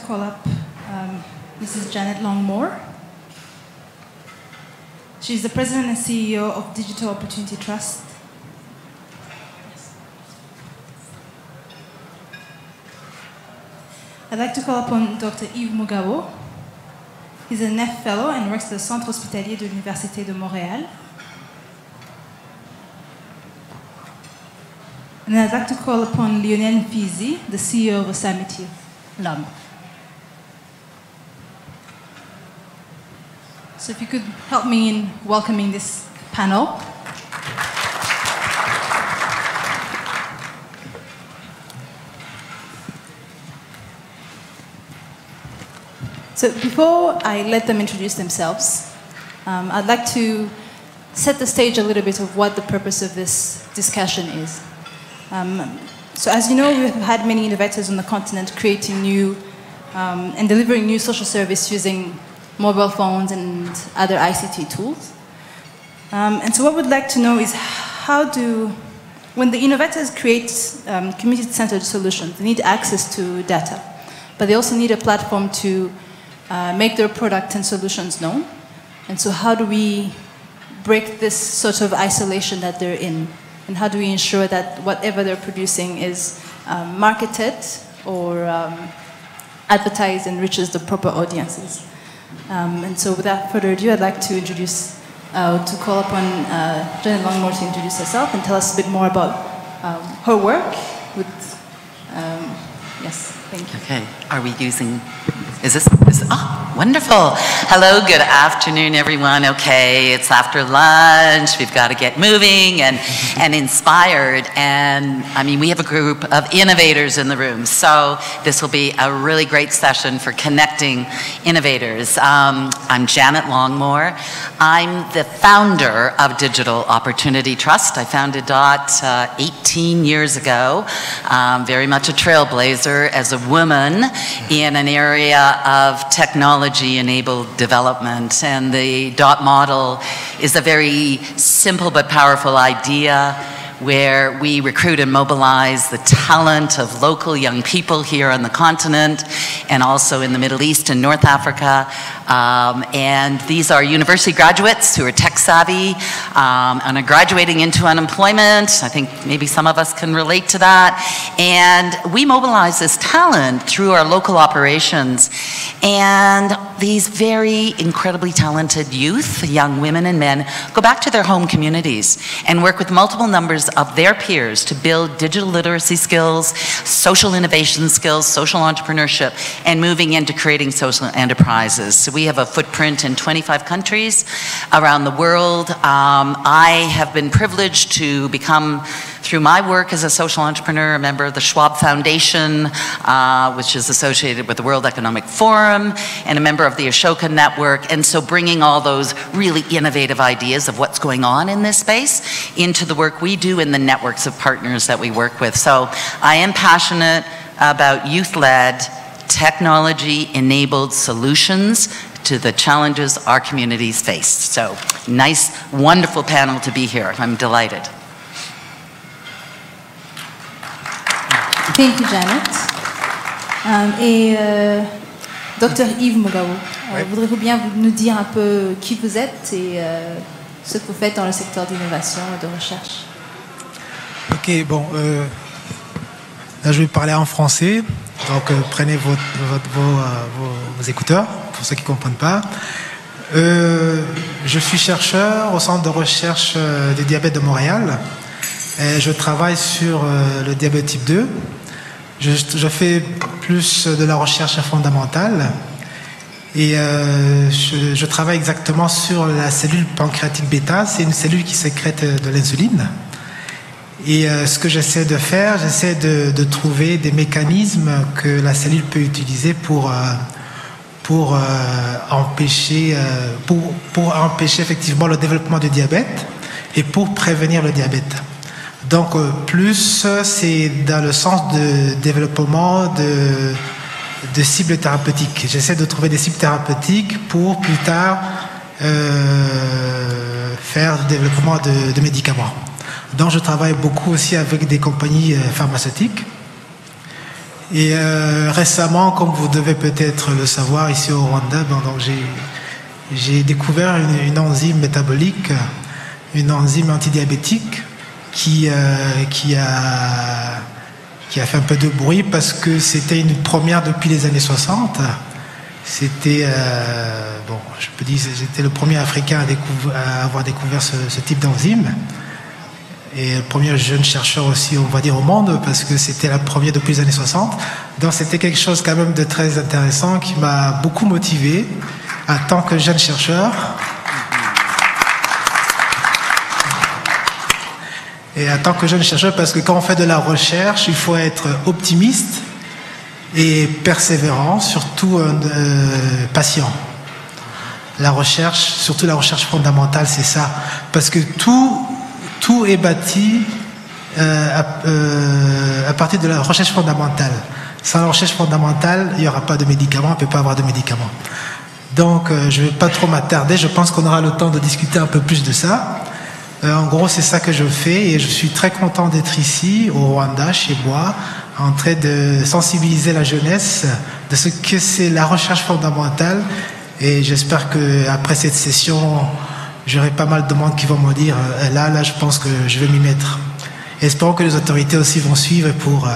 call up Mrs. Janet Longmore. She's the President and CEO of Digital Opportunity Trust. I'd like to call upon Dr. Yves Mugabo. He's a NEF Fellow and works at the Centre Hospitalier de l'Université de Montréal. And I'd like to call upon Lionel Fizi, the CEO of Osamity Lab. So if you could help me in welcoming this panel. So before I let them introduce themselves, I'd like to set the stage a little bit of what the purpose of this discussion is. So as you know, we've had many innovators on the continent creating new and delivering new social service using mobile phones and other ICT tools. And so what we'd like to know is when the innovators create community-centered solutions, they need access to data, but they also need a platform to make their product and solutions known. And so how do we break this sort of isolation that they're in? And how do we ensure that whatever they're producing is marketed or advertised and reaches the proper audiences? And so without further ado, I'd like to call upon Janet Longmore to introduce herself and tell us a bit more about her work with, yes, thank you. Okay, are we using, oh, wonderful. Hello, good afternoon, everyone. Okay, it's after lunch. We've got to get moving and inspired. And I mean, we have a group of innovators in the room. So this will be a really great session for connecting innovators. I'm Janet Longmore. I'm the founder of Digital Opportunity Trust. I founded DOT 18 years ago. Very much a trailblazer as a woman in an area of technology-enabled development. And the DOT model is a very simple but powerful idea where we recruit and mobilize the talent of local young people here on the continent and also in the Middle East and North Africa. And these are university graduates who are tech savvy and are graduating into unemployment. I think maybe some of us can relate to that. And we mobilize this talent through our local operations. And these very incredibly talented youth, young women and men, go back to their home communities and work with multiple numbers of their peers to build digital literacy skills, social innovation skills, social entrepreneurship, and moving into creating social enterprises. So we have a footprint in 25 countries around the world. I have been privileged to become, through my work as a social entrepreneur, a member of the Schwab Foundation, which is associated with the World Economic Forum, and a member of the Ashoka Network. And so bringing all those really innovative ideas of what's going on in this space into the work we do in the networks of partners that we work with. So I am passionate about youth-led, technology-enabled solutions to the challenges our communities face. So nice, wonderful panel to be here. I'm delighted. Thank you, Janet. Dr. Yves Mugabo, voudrez-vous bien nous dire un peu qui vous êtes et ce que vous faites dans le secteur d'innovation et de recherche? Ok, bon, là je vais parler en français, donc prenez vos écouteurs, pour ceux qui ne comprennent pas. Je suis chercheur au centre de recherche du diabète de Montréal. Et je travaille sur le diabète type 2. Je fais plus de la recherche fondamentale et je travaille exactement sur la cellule pancréatique bêta. C'est une cellule qui sécrète de l'insuline. Et ce que j'essaie de faire, j'essaie de trouver des mécanismes que la cellule peut utiliser pour empêcher effectivement le développement du diabète et pour prévenir le diabète. Donc plus c'est dans le sens de développement de cibles thérapeutiques. J'essaie de trouver des cibles thérapeutiques pour plus tard faire du développement de médicaments. Donc je travaille beaucoup aussi avec des compagnies pharmaceutiques. Et récemment, comme vous devez peut-être le savoir, ici au Rwanda, donc j'ai découvert une enzyme métabolique, une enzyme antidiabétique qui a fait un peu de bruit parce que c'était une première depuis les années 60. C'était, je peux dire, j'étais le premier Africain à avoir découvert ce type d'enzyme. Et le premier jeune chercheur aussi, on va dire, au monde, parce que c'était la première depuis les années 60. Donc c'était quelque chose quand même de très intéressant qui m'a beaucoup motivé en tant que jeune chercheur. Et en tant que jeune chercheur, parce que quand on fait de la recherche, il faut être optimiste et persévérant, surtout patient. La recherche, surtout la recherche fondamentale, c'est ça. Parce que tout est bâti à partir de la recherche fondamentale. Sans la recherche fondamentale, il n'y aura pas de médicaments, on ne peut pas avoir de médicaments. Donc, je ne vais pas trop m'attarder, je pense qu'on aura le temps de discuter un peu plus de ça. En gros, c'est ça que je fais et je suis très content d'être ici, au Rwanda, chez moi, en train de sensibiliser la jeunesse de ce que c'est la recherche fondamentale. Et j'espère qu'après cette session, j'aurai pas mal de monde qui vont me dire là, je pense que je vais m'y mettre. Et espérons que les autorités aussi vont suivre pour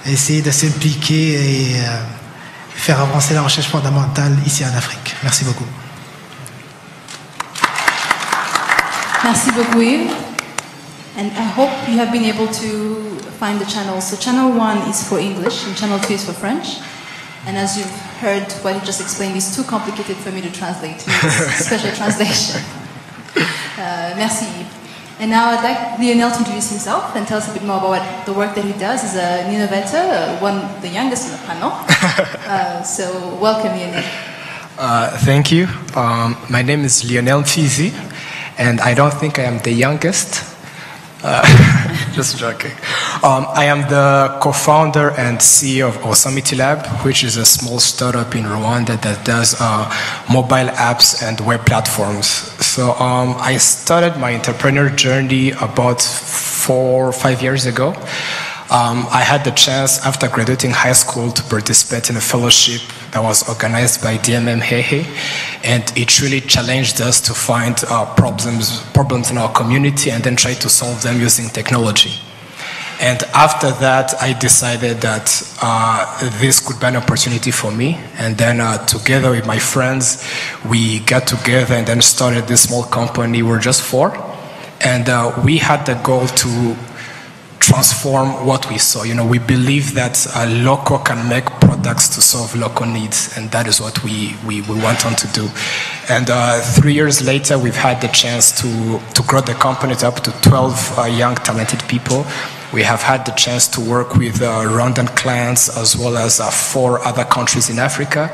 essayer de s'impliquer et faire avancer la recherche fondamentale ici en Afrique. Merci beaucoup. Merci beaucoup, Yves. And I hope you have been able to find the channels. So channel 1 is for English and channel 2 is for French. And as you've heard, what he just explained is too complicated for me to translate. Special translation. Merci, Yves. And now I'd like Lionel to introduce himself and tell us a bit more about the work that he does as an innovator, the youngest in the panel. So welcome, Lionel. Thank you. My name is Lionel Fizi, and I don't think I am the youngest. Just joking. I am the co-founder and CEO of Osamiti Lab, which is a small startup in Rwanda that does mobile apps and web platforms. So I started my entrepreneur journey about 4 or 5 years ago. I had the chance after graduating high school to participate in a fellowship that was organized by DMM Hehe, and it really challenged us to find problems in our community and then try to solve them using technology. And after that, I decided that this could be an opportunity for me. And then together with my friends, we got together and then started this small company. We're just 4. And we had the goal to transform what we saw. You know, we believe that local can make products to solve local needs, and that is what we went on to do. And 3 years later, we've had the chance to grow the company to up to 12 young, talented people. We have had the chance to work with Rwandan clients as well as 4 other countries in Africa,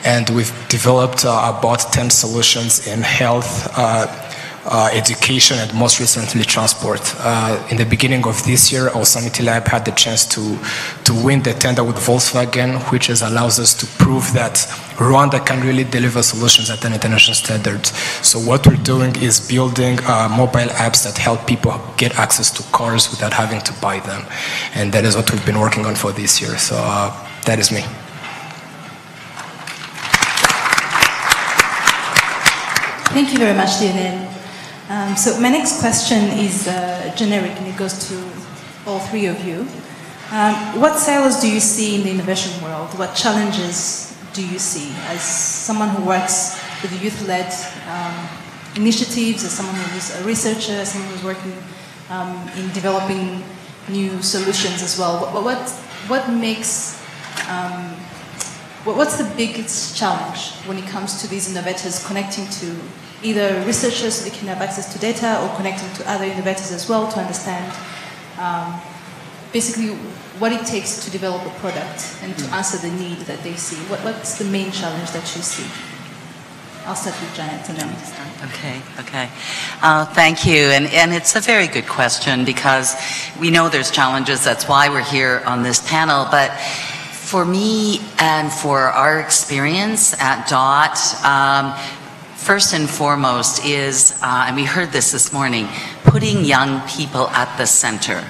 and we've developed about 10 solutions in health, education, and most recently transport. In the beginning of this year, our Osamiti Lab had the chance to win the tender with Volkswagen, which allows us to prove that Rwanda can really deliver solutions at an international standard. So what we're doing is building mobile apps that help people get access to cars without having to buy them. And that is what we've been working on for this year. So that is me. Thank you very much, Lionel. So my next question is generic, and it goes to all 3 of you. What silos do you see in the innovation world? What challenges do you see as someone who works with youth-led initiatives, as someone who is a researcher, as someone who's working in developing new solutions as well? What's the biggest challenge when it comes to these innovators connecting to either researchers so they can have access to data, or connecting to other innovators as well to understand basically what it takes to develop a product and to answer the need that they see? What's the main challenge that you see? I'll start with Janet and then Okay. Thank you. And it's a very good question, because we know there's challenges. That's why we're here on this panel. But for me and for our experience at DOT, first and foremost is, and we heard this morning, putting young people at the center.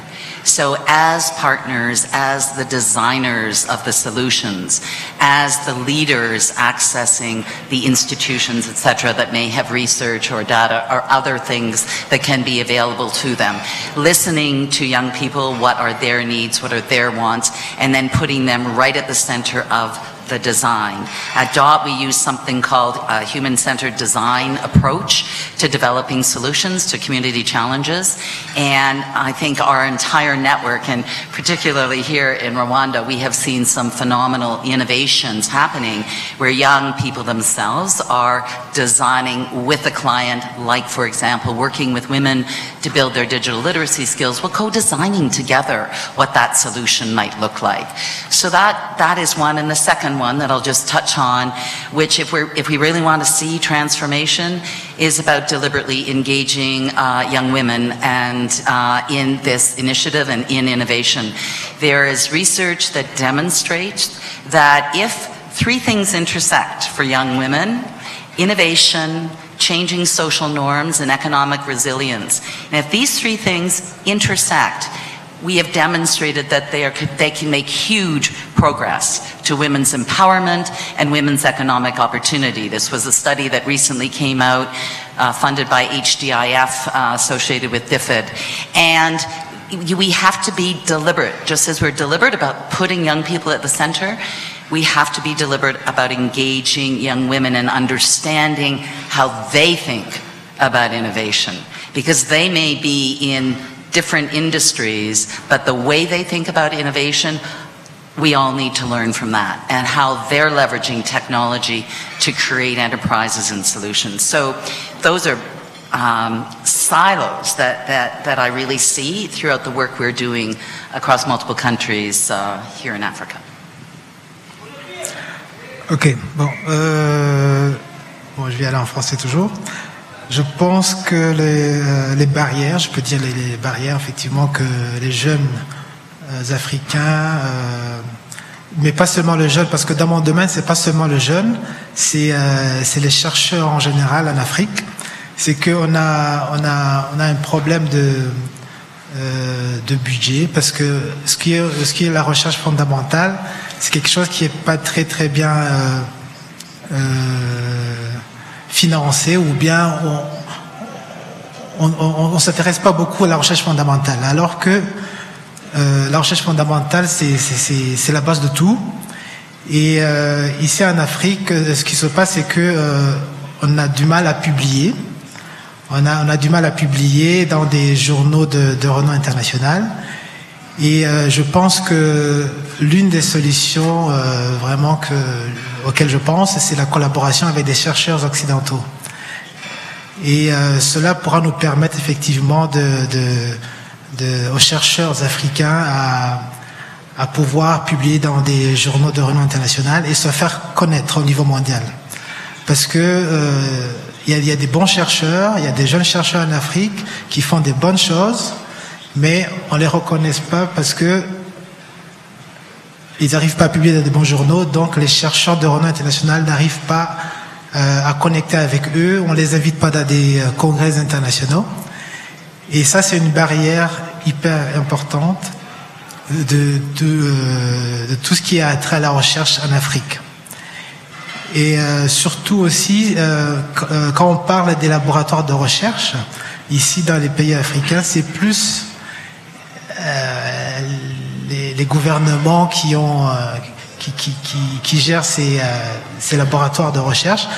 So as partners, as the designers of the solutions, as the leaders accessing the institutions, etc., that may have research or data or other things that can be available to them, listening to young people, what are their needs, what are their wants, and then putting them right at the center of the design. At DOT, we use something called a human-centered design approach to developing solutions to community challenges. And I think our entire network, and particularly here in Rwanda, we have seen some phenomenal innovations happening where young people themselves are designing with a client, like, for example, working with women to build their digital literacy skills, well, co-designing together what that solution might look like. So that is one. And the second one that I'll just touch on, which if we really want to see transformation, is about deliberately engaging young women and in this initiative and in innovation. There is research that demonstrates that if three things intersect for young women: innovation, changing social norms, and economic resilience. And if these three things intersect, we have demonstrated that they can make huge progress to women's empowerment and women's economic opportunity. This was a study that recently came out, funded by HDIF, associated with DFID. And we have to be deliberate. Just as we're deliberate about putting young people at the center, we have to be deliberate about engaging young women and understanding how they think about innovation. Because they may be in different industries, but the way they think about innovation, we all need to learn from that, and how they're leveraging technology to create enterprises and solutions. So those are silos that I really see throughout the work we're doing across multiple countries here in Africa. Ok, bon, je vais aller en français toujours. Je pense que les barrières, je peux dire les barrières effectivement que les jeunes africains, mais pas seulement le jeune, parce que dans mon domaine c'est pas seulement le jeune, c'est les chercheurs en général en Afrique. C'est qu'on a un problème de budget, parce que ce qui est la recherche fondamentale, c'est quelque chose qui est pas très bien financé, ou bien on s'intéresse pas beaucoup à la recherche fondamentale, alors que la recherche fondamentale c'est la base de tout. Et ici en Afrique, ce qui se passe, c'est que on a du mal à publier. On a du mal à publier dans des journaux de renom international. Et je pense que l'une des solutions vraiment auxquelles je pense, c'est la collaboration avec des chercheurs occidentaux. Et cela pourra nous permettre effectivement aux chercheurs africains à pouvoir publier dans des journaux de renom international et se faire connaître au niveau mondial. Parce que il y a des bons chercheurs, il y a des jeunes chercheurs en Afrique qui font des bonnes choses, mais on les reconnaît pas parce que ils n'arrivent pas à publier dans des bons journaux, donc les chercheurs de renom international n'arrivent pas à connecter avec eux, on les invite pas dans des congrès internationaux. Et ça, c'est une barrière hyper importante de tout ce qui a trait à la recherche en Afrique. Et surtout aussi, quand on parle des laboratoires de recherche, ici dans les pays africains, c'est plus les gouvernements qui gèrent ces laboratoires de recherche,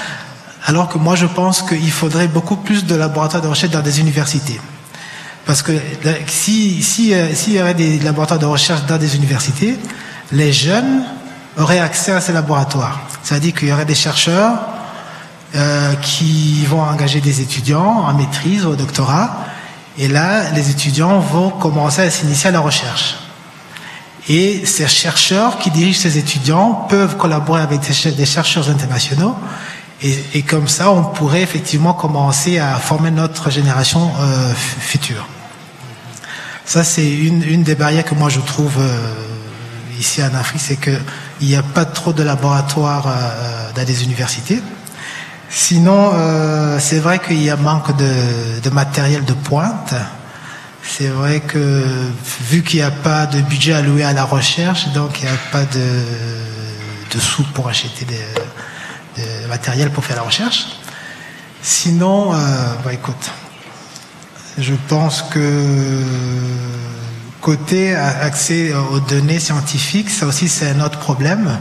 alors que moi je pense qu'il faudrait beaucoup plus de laboratoires de recherche dans des universités. Parce que s'il y avait des laboratoires de recherche dans des universités, les jeunes auraient accès à ces laboratoires. C'est-à-dire qu'il y aurait des chercheurs qui vont engager des étudiants en maîtrise ou au doctorat, et là, les étudiants vont commencer à s'initier à la recherche. Et ces chercheurs qui dirigent ces étudiants peuvent collaborer avec des chercheurs internationaux, et comme ça, on pourrait effectivement commencer à former notre génération future. Ça, c'est une des barrières que moi je trouve ici en Afrique, c'est qu'il n'y a pas trop de laboratoires dans les universités. Sinon, c'est vrai qu'il y a manque de matériel de pointe. C'est vrai que vu qu'il n'y a pas de budget alloué à la recherche, donc il n'y a pas de sous pour acheter des matériel pour faire la recherche. Sinon, écoute, je pense que côté accès aux données scientifiques, ça aussi c'est un autre problème,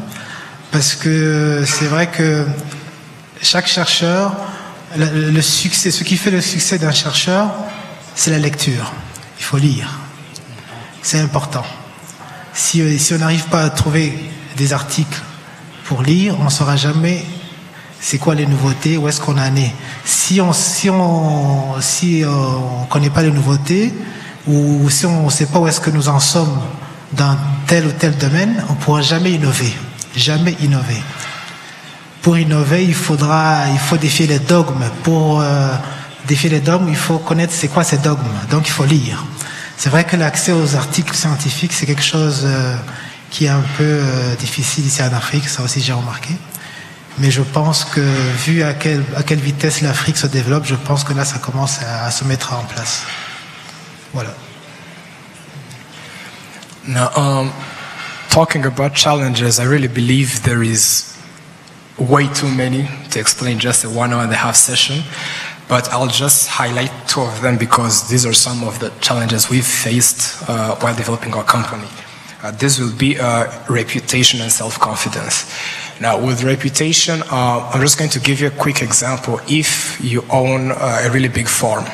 parce que c'est vrai que chaque chercheur, le succès, ce qui fait le succès d'un chercheur, c'est la lecture. Il faut lire. C'est important. Si on n'arrive pas à trouver des articles pour lire, on ne saura jamais c'est quoi les nouveautés, où est-ce qu'on en est. Si on connaît pas les nouveautés, ou si on ne sait pas où est-ce que nous en sommes dans tel ou tel domaine, on ne pourra jamais innover. Jamais innover. Pour innover, il faut défier les dogmes. Pour défier les dogmes, il faut connaître c'est quoi ces dogmes. Donc il faut lire. C'est vrai que l'accès aux articles scientifiques, c'est quelque chose qui est un peu difficile ici en Afrique, ça aussi j'ai remarqué. Mais je pense que vu à quelle vitesse l'Afrique se développe, je pense que là ça commence à se mettre en place. Voilà. Now, talking about challenges, I really believe there is way too many to explain just a 1.5 hour session. But I'll just highlight 2 of them because these are some of the challenges we've faced while developing our company. This will be reputation and self-confidence. Now, with reputation, I'm just going to give you a quick example. If you own a really big farm,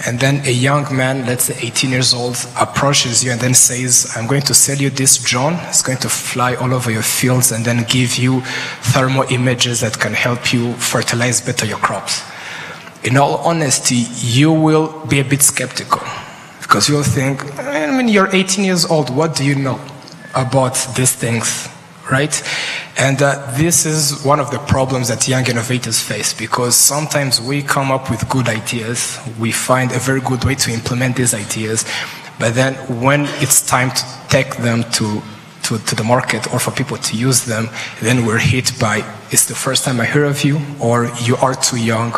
and then a young man, let's say 18 years old, approaches you and then says, I'm going to sell you this drone. It's going to fly all over your fields and then give you thermal images that can help you fertilize better your crops. In all honesty, you will be a bit skeptical because you'll think, I mean, you're 18 years old. What do you know about these things, right? And this is one of the problems that young innovators face because sometimes we come up with good ideas. We find a very good way to implement these ideas. But then when it's time to take them to the market or for people to use them, then we're hit by, it's the first time I hear of you, or you are too young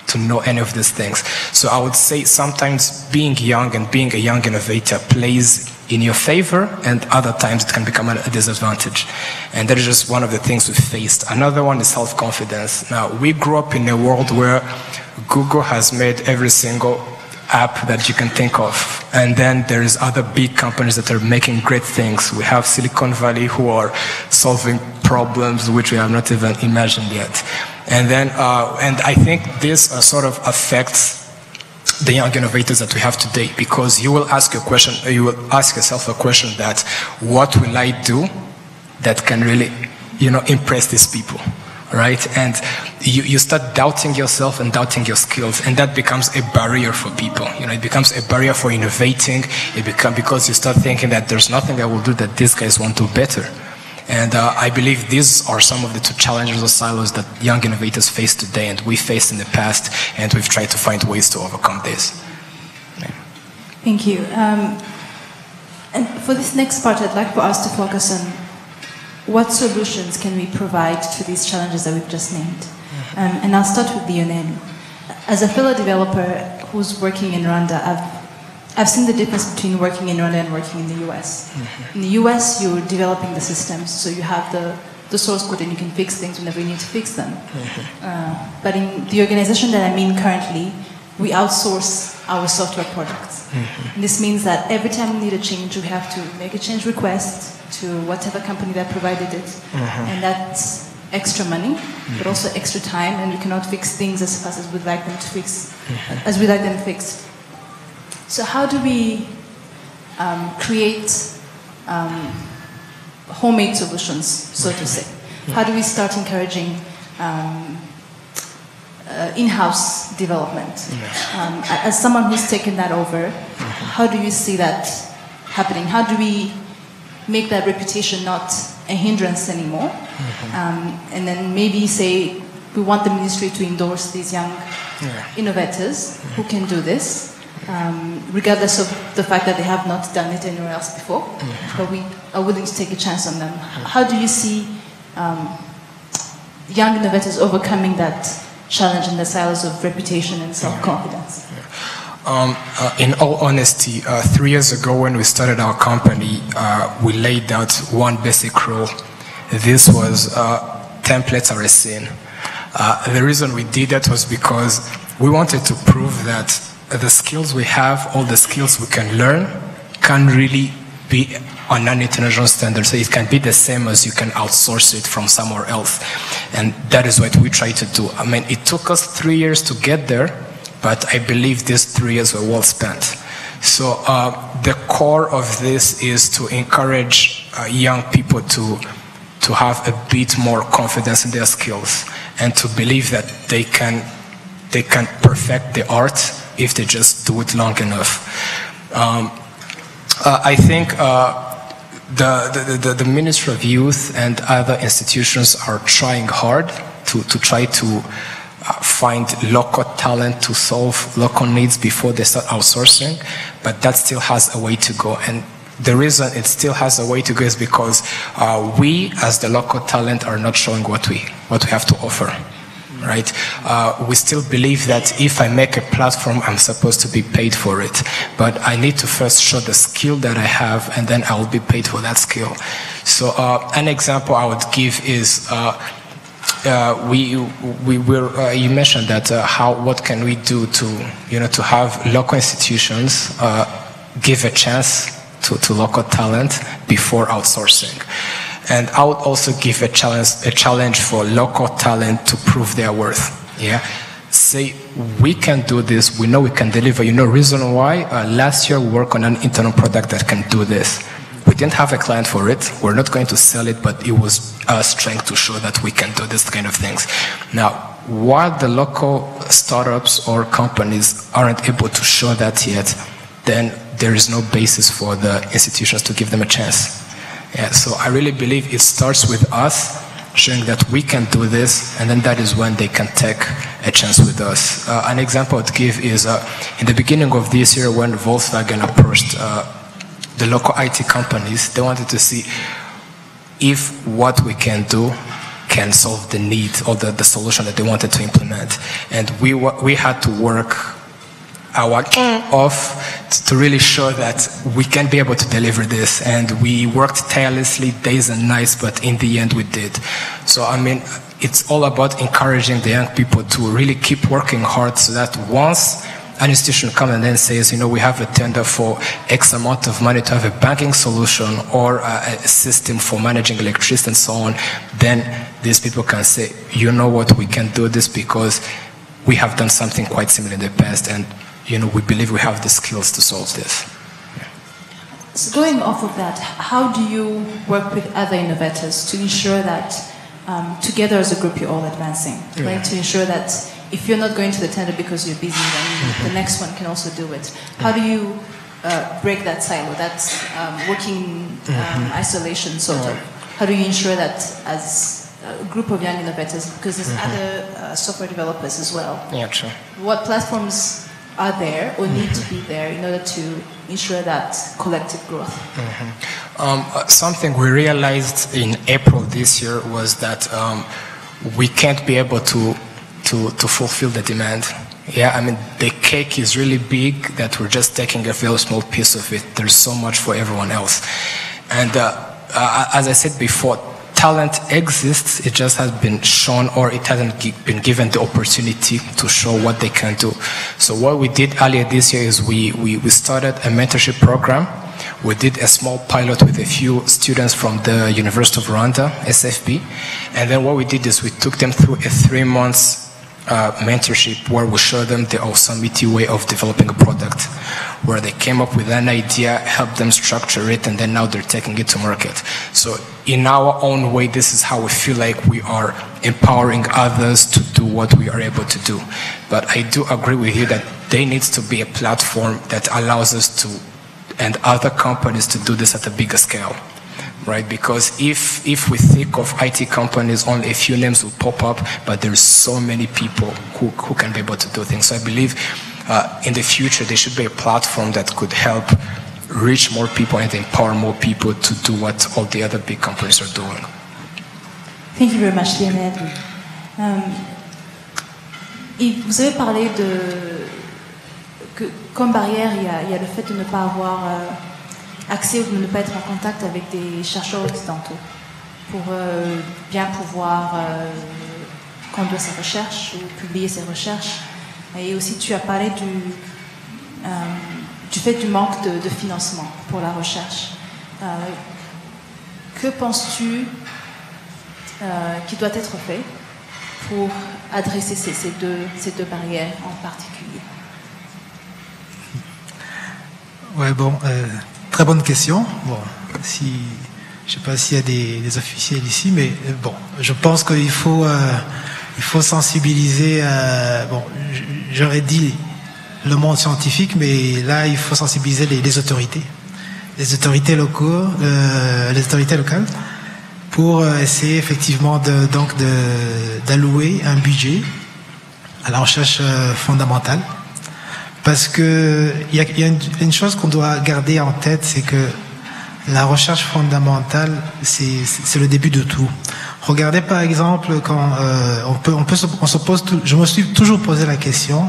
to know any of these things. So I would say sometimes being young and being a young innovator plays in your favor, and other times it can become a disadvantage. And that is just one of the things we've faced. Another one is self-confidence. Now, we grew up in a world where Google has made every single app that you can think of. And then there's other big companies that are making great things. We have Silicon Valley who are solving problems which we have not even imagined yet. And then, and I think this sort of affects the young innovators that we have today, because you will ask yourself a question that, what will I do that can really, impress these people, right? And you start doubting yourself and doubting your skills, and that becomes a barrier for people. It becomes a barrier for innovating. Because you start thinking that there's nothing I will do that these guys won't do better. And I believe these are some of the 2 challenges or silos that young innovators face today, and we faced in the past, and we've tried to find ways to overcome this. Yeah. Thank you. And for this next part, I'd like for us to focus on what solutions can we provide to these challenges that we've just named. And I'll start with Lionel. As a fellow developer who's working in Rwanda, I've seen the difference between working in Rwanda and working in the US. In the US, you're developing the systems, so you have the source code and you can fix things whenever you need to fix them. But in the organization that I'm in currently, we outsource our software products. And this means that every time we need a change, we have to make a change request to whatever company that provided it. And that's extra money, but also extra time, and we cannot fix things as fast as we'd like them to fix, as we'd like them fixed. So how do we create homemade solutions, so to say? How do we start encouraging in-house development? As someone who's taken that over, how do you see that happening? How do we make that reputation not a hindrance anymore? And then maybe say we want the ministry to endorse these young innovators who can do this. Regardless of the fact that they have not done it anywhere else before, but we are willing to take a chance on them. How do you see young innovators overcoming that challenge in the silos of reputation and self-confidence? In all honesty, 3 years ago when we started our company, we laid out one basic rule. This was templates are a sin. The reason we did that was because we wanted to prove that the skills we have, all the skills we can learn, can really be on an international standard. So it can be the same as you can outsource it from somewhere else. And that is what we try to do. I mean, it took us 3 years to get there, but I believe these 3 years were well spent. So the core of this is to encourage young people to have a bit more confidence in their skills and to believe that they can perfect the art if they just do it long enough. I think the Ministry of Youth and other institutions are trying hard to try to find local talent to solve local needs before they start outsourcing, but that still has a way to go. And the reason it still has a way to go is because we, as the local talent, are not showing what we have to offer. Right? We still believe that if I make a platform, I'm supposed to be paid for it. But I need to first show the skill that I have, and then I will be paid for that skill. So an example I would give is you mentioned that what can we do to have local institutions give a chance to local talent before outsourcing. And I would also give a challenge for local talent to prove their worth. Yeah, say we can do this. We know we can deliver. You know, reason why? Last year we worked on an internal product that can do this. We didn't have a client for it. We're not going to sell it, but it was our strength to show that we can do this kind of things. Now, while the local startups or companies aren't able to show that yet, then there is no basis for the institutions to give them a chance. Yeah, so I really believe it starts with us showing that we can do this, and then that is when they can take a chance with us. An example I'd give is in the beginning of this year when Volkswagen approached the local IT companies, they wanted to see if what we can do can solve the need or the solution that they wanted to implement. And we had to work our off to really show that we can be able to deliver this. And we worked tirelessly days and nights, but in the end we did. So I mean, it's all about encouraging the young people to really keep working hard so that once an institution comes and then says, you know, we have a tender for X amount of money to have a banking solution or a system for managing electricity and so on, then these people can say, you know what, we can do this because we have done something quite similar in the past, and you know, we believe we have the skills to solve this. So going off of that, how do you work with other innovators to ensure that together as a group you're all advancing, right? To ensure that if you're not going to the tender because you're busy, then the next one can also do it. How do you break that silo, that working isolation sort of? How do you ensure that as a group of young innovators, because there's other software developers as well? Yeah, true. What platforms are there or need to be there in order to ensure that collective growth? Something we realized in April this year was that we can't be able to fulfill the demand. Yeah, I mean, the cake is really big that we're just taking a very small piece of it. There's so much for everyone else. And as I said before, talent exists, it just has been shown or it hasn't been given the opportunity to show what they can do. So what we did earlier this year is we started a mentorship program. We did a small pilot with a few students from the University of Rwanda, SFB. And then what we did is we took them through a 3 months mentorship where we showed them the Awesomity way of developing a product, where they came up with an idea, helped them structure it, and then now they're taking it to market. So in our own way, this is how we feel like we are empowering others to do what we are able to do. But I do agree with you that there needs to be a platform that allows us to, and other companies to do this at a bigger scale. Right, because if we think of IT companies, only a few names will pop up, but there's so many people who can be able to do things. So I believe in the future there should be a platform that could help reach more people and empower more people to do what all the other big companies are doing. Thank you very much, Lionel. Vous avez parlé de que comme barrière, il y a le fait de ne pas avoir accès ou de ne pas être en contact avec des chercheurs occidentaux pour bien pouvoir conduire ses recherches ou publier ses recherches. Et aussi, tu as parlé du fait du manque de financement pour la recherche. Que penses-tu qui doit être fait pour adresser ces deux barrières en particulier? Ouais, bon, très bonne question. Bon, je ne sais pas s'il y a des officiels ici, mais bon, je pense qu'il faut sensibiliser. Bon, j'aurais dit le monde scientifique, mais là, il faut sensibiliser les autorités locales, pour essayer effectivement d'allouer un budget à la recherche fondamentale. Parce que il y a une chose qu'on doit garder en tête, c'est que la recherche fondamentale, c'est le début de tout. Regardez par exemple quand je me suis toujours posé la question,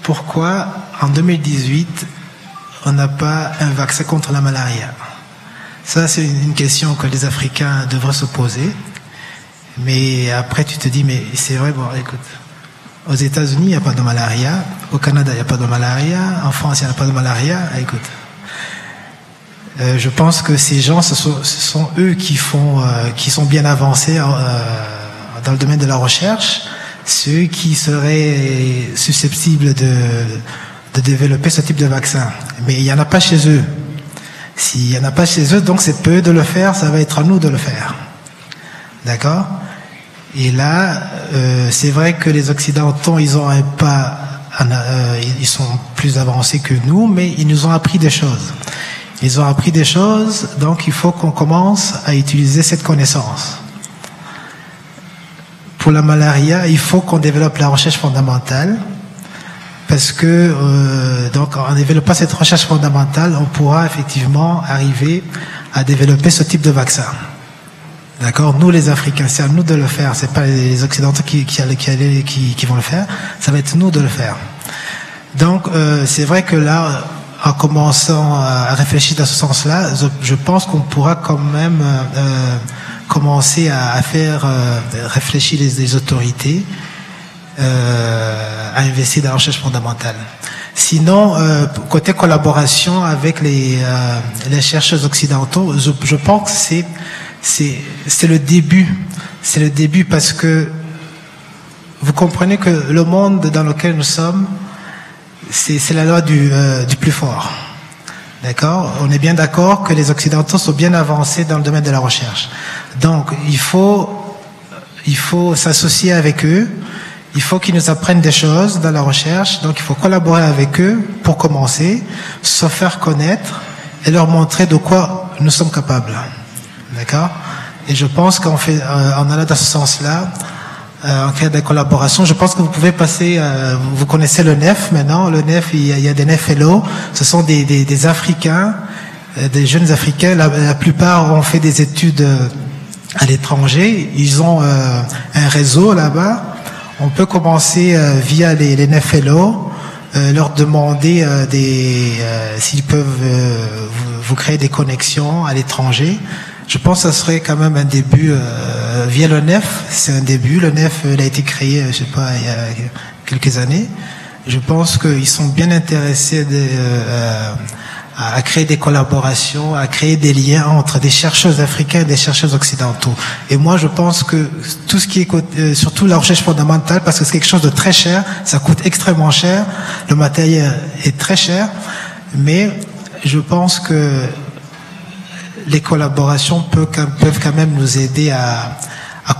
pourquoi en 2018 on n'a pas un vaccin contre la malaria? Ça, c'est une question que les Africains devraient se poser. Mais après, tu te dis, mais c'est vrai, bon, écoute, aux États-Unis, il n'y a pas de malaria. Au Canada, il n'y a pas de malaria. En France, il n'y a pas de malaria. Écoute, je pense que ces gens, ce sont eux qui sont bien avancés dans le domaine de la recherche. Ceux qui seraient susceptibles de développer ce type de vaccin. Mais il n'y en a pas chez eux. S'il n'y en a pas chez eux, donc c'est peu de le faire, ça va être à nous de le faire. D'accord? Et là, c'est vrai que les Occidentaux, ils ont un pas, ils sont plus avancés que nous, mais ils nous ont appris des choses. Ils ont appris des choses, donc il faut qu'on commence à utiliser cette connaissance. Pour la malaria, il faut qu'on développe la recherche fondamentale, parce que donc en développant cette recherche fondamentale, on pourra effectivement arriver à développer ce type de vaccin. D'accord? Nous les Africains, c'est à nous de le faire. C'est pas les Occidentaux qui vont le faire. Ça va être nous de le faire. Donc c'est vrai que là, en commençant à réfléchir dans ce sens-là, je pense qu'on pourra quand même commencer à faire réfléchir les autorités à investir dans la recherche fondamentale. Sinon, côté collaboration avec les chercheurs occidentaux, je pense que c'est le début. C'est le début parce que vous comprenez que le monde dans lequel nous sommes, c'est la loi du plus fort. D'accord? On est bien d'accord que les Occidentaux sont bien avancés dans le domaine de la recherche. Donc, il faut s'associer avec eux. Il faut qu'ils nous apprennent des choses dans la recherche. Donc, il faut collaborer avec eux pour commencer, se faire connaître et leur montrer de quoi nous sommes capables. D'accord? Et je pense qu'en allant dans ce sens-là, en cas de collaboration, je pense que vous pouvez passer, vous connaissez le NEF maintenant, le NEF, il y a des NEF Fellows, ce sont des Africains, des jeunes Africains, la plupart ont fait des études à l'étranger, ils ont un réseau là-bas, on peut commencer via les NEF Fellows, leur demander s'ils peuvent vous créer des connexions à l'étranger. Je pense que ça serait quand même un début via le NEF. C'est un début. Le NEF, il a été créé, je sais pas, il y a quelques années. Je pense qu'ils sont bien intéressés à créer des collaborations, à créer des liens entre des chercheurs africains et des chercheurs occidentaux. Et moi, je pense que tout ce qui est surtout la recherche fondamentale, parce que c'est quelque chose de très cher, ça coûte extrêmement cher, le matériel est très cher, mais je pense que les collaborations peuvent quand même nous aider à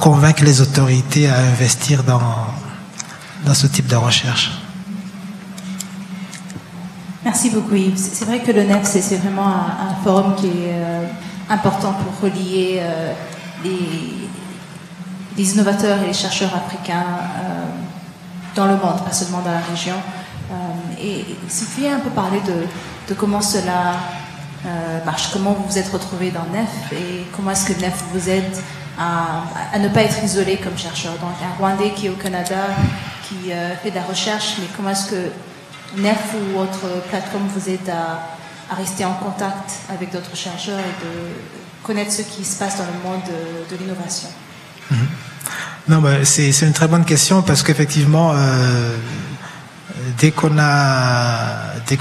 convaincre les autorités à investir dans ce type de recherche. Merci beaucoup. C'est vrai que le NEF, c'est vraiment un forum qui est important pour relier les innovateurs et les chercheurs africains dans le monde, pas seulement dans la région. Et si tu viens un peu parler de comment cela marche, comment vous vous êtes retrouvés dans NEF et comment est-ce que NEF vous aide à ne pas être isolé comme chercheur. Donc un Rwandais qui est au Canada, qui fait de la recherche, mais comment est-ce que NEF ou autre plateforme vous aide à rester en contact avec d'autres chercheurs et de connaître ce qui se passe dans le monde de l'innovation? Non, bah, c'est une très bonne question parce qu'effectivement, dès que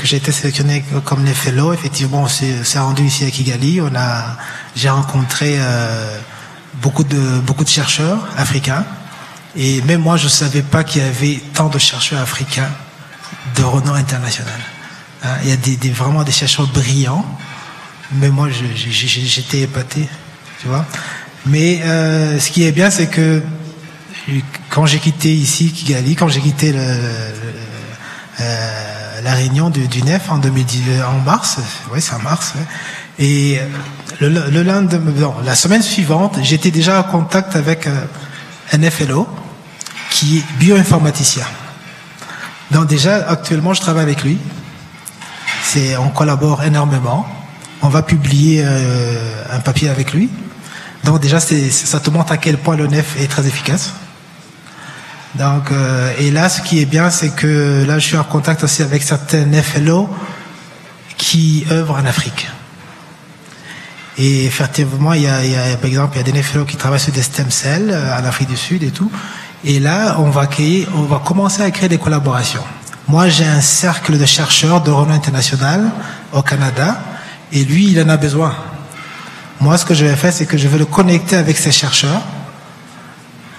j'ai été sélectionné comme les fellows, effectivement, on s'est rendu ici à Kigali. J'ai rencontré beaucoup de chercheurs africains. Et même moi, je ne savais pas qu'il y avait tant de chercheurs africains de renom international. Hein, il y a vraiment des chercheurs brillants. Mais moi, j'étais épaté, tu vois. Mais ce qui est bien, c'est que quand j'ai quitté ici Kigali, quand j'ai quitté la réunion du NEF en mars, oui, c'est en mars, ouais, et le lendemain, non, la semaine suivante, j'étais déjà en contact avec un FLO qui est bioinformaticien. Donc déjà, actuellement, je travaille avec lui. On collabore énormément. On va publier un papier avec lui. Donc déjà, ça te montre à quel point le NEF est très efficace. Donc, et là, ce qui est bien, c'est que là, je suis en contact aussi avec certains FLO qui œuvrent en Afrique. Et effectivement, par exemple, il y a des FLO qui travaillent sur des stem cells en Afrique du Sud et tout. Et là, on va commencer à créer des collaborations. Moi, j'ai un cercle de chercheurs de renom international au Canada, et lui, il en a besoin. Moi, ce que je vais faire, c'est que je vais le connecter avec ces chercheurs.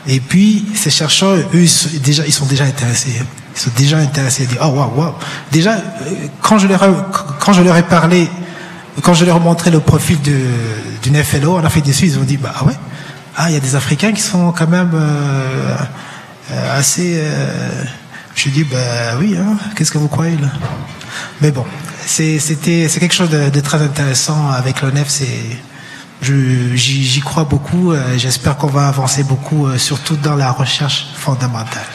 Et puis, ces chercheurs, eux, ils sont déjà intéressés. Ils sont déjà intéressés. Ils disent, oh, waouh. Déjà, quand je leur ai parlé, quand je leur ai montré le profil d'une FLO en Afrique du Sud, ils ont dit, bah, ah ouais. Ah, il y a des Africains qui sont quand même assez... Je dis, bah oui, hein, qu'est-ce que vous croyez là? Mais bon, c'est quelque chose de très intéressant avec le NEF. J'y crois beaucoup. J'espère qu'on va avancer beaucoup, surtout dans la recherche fondamentale.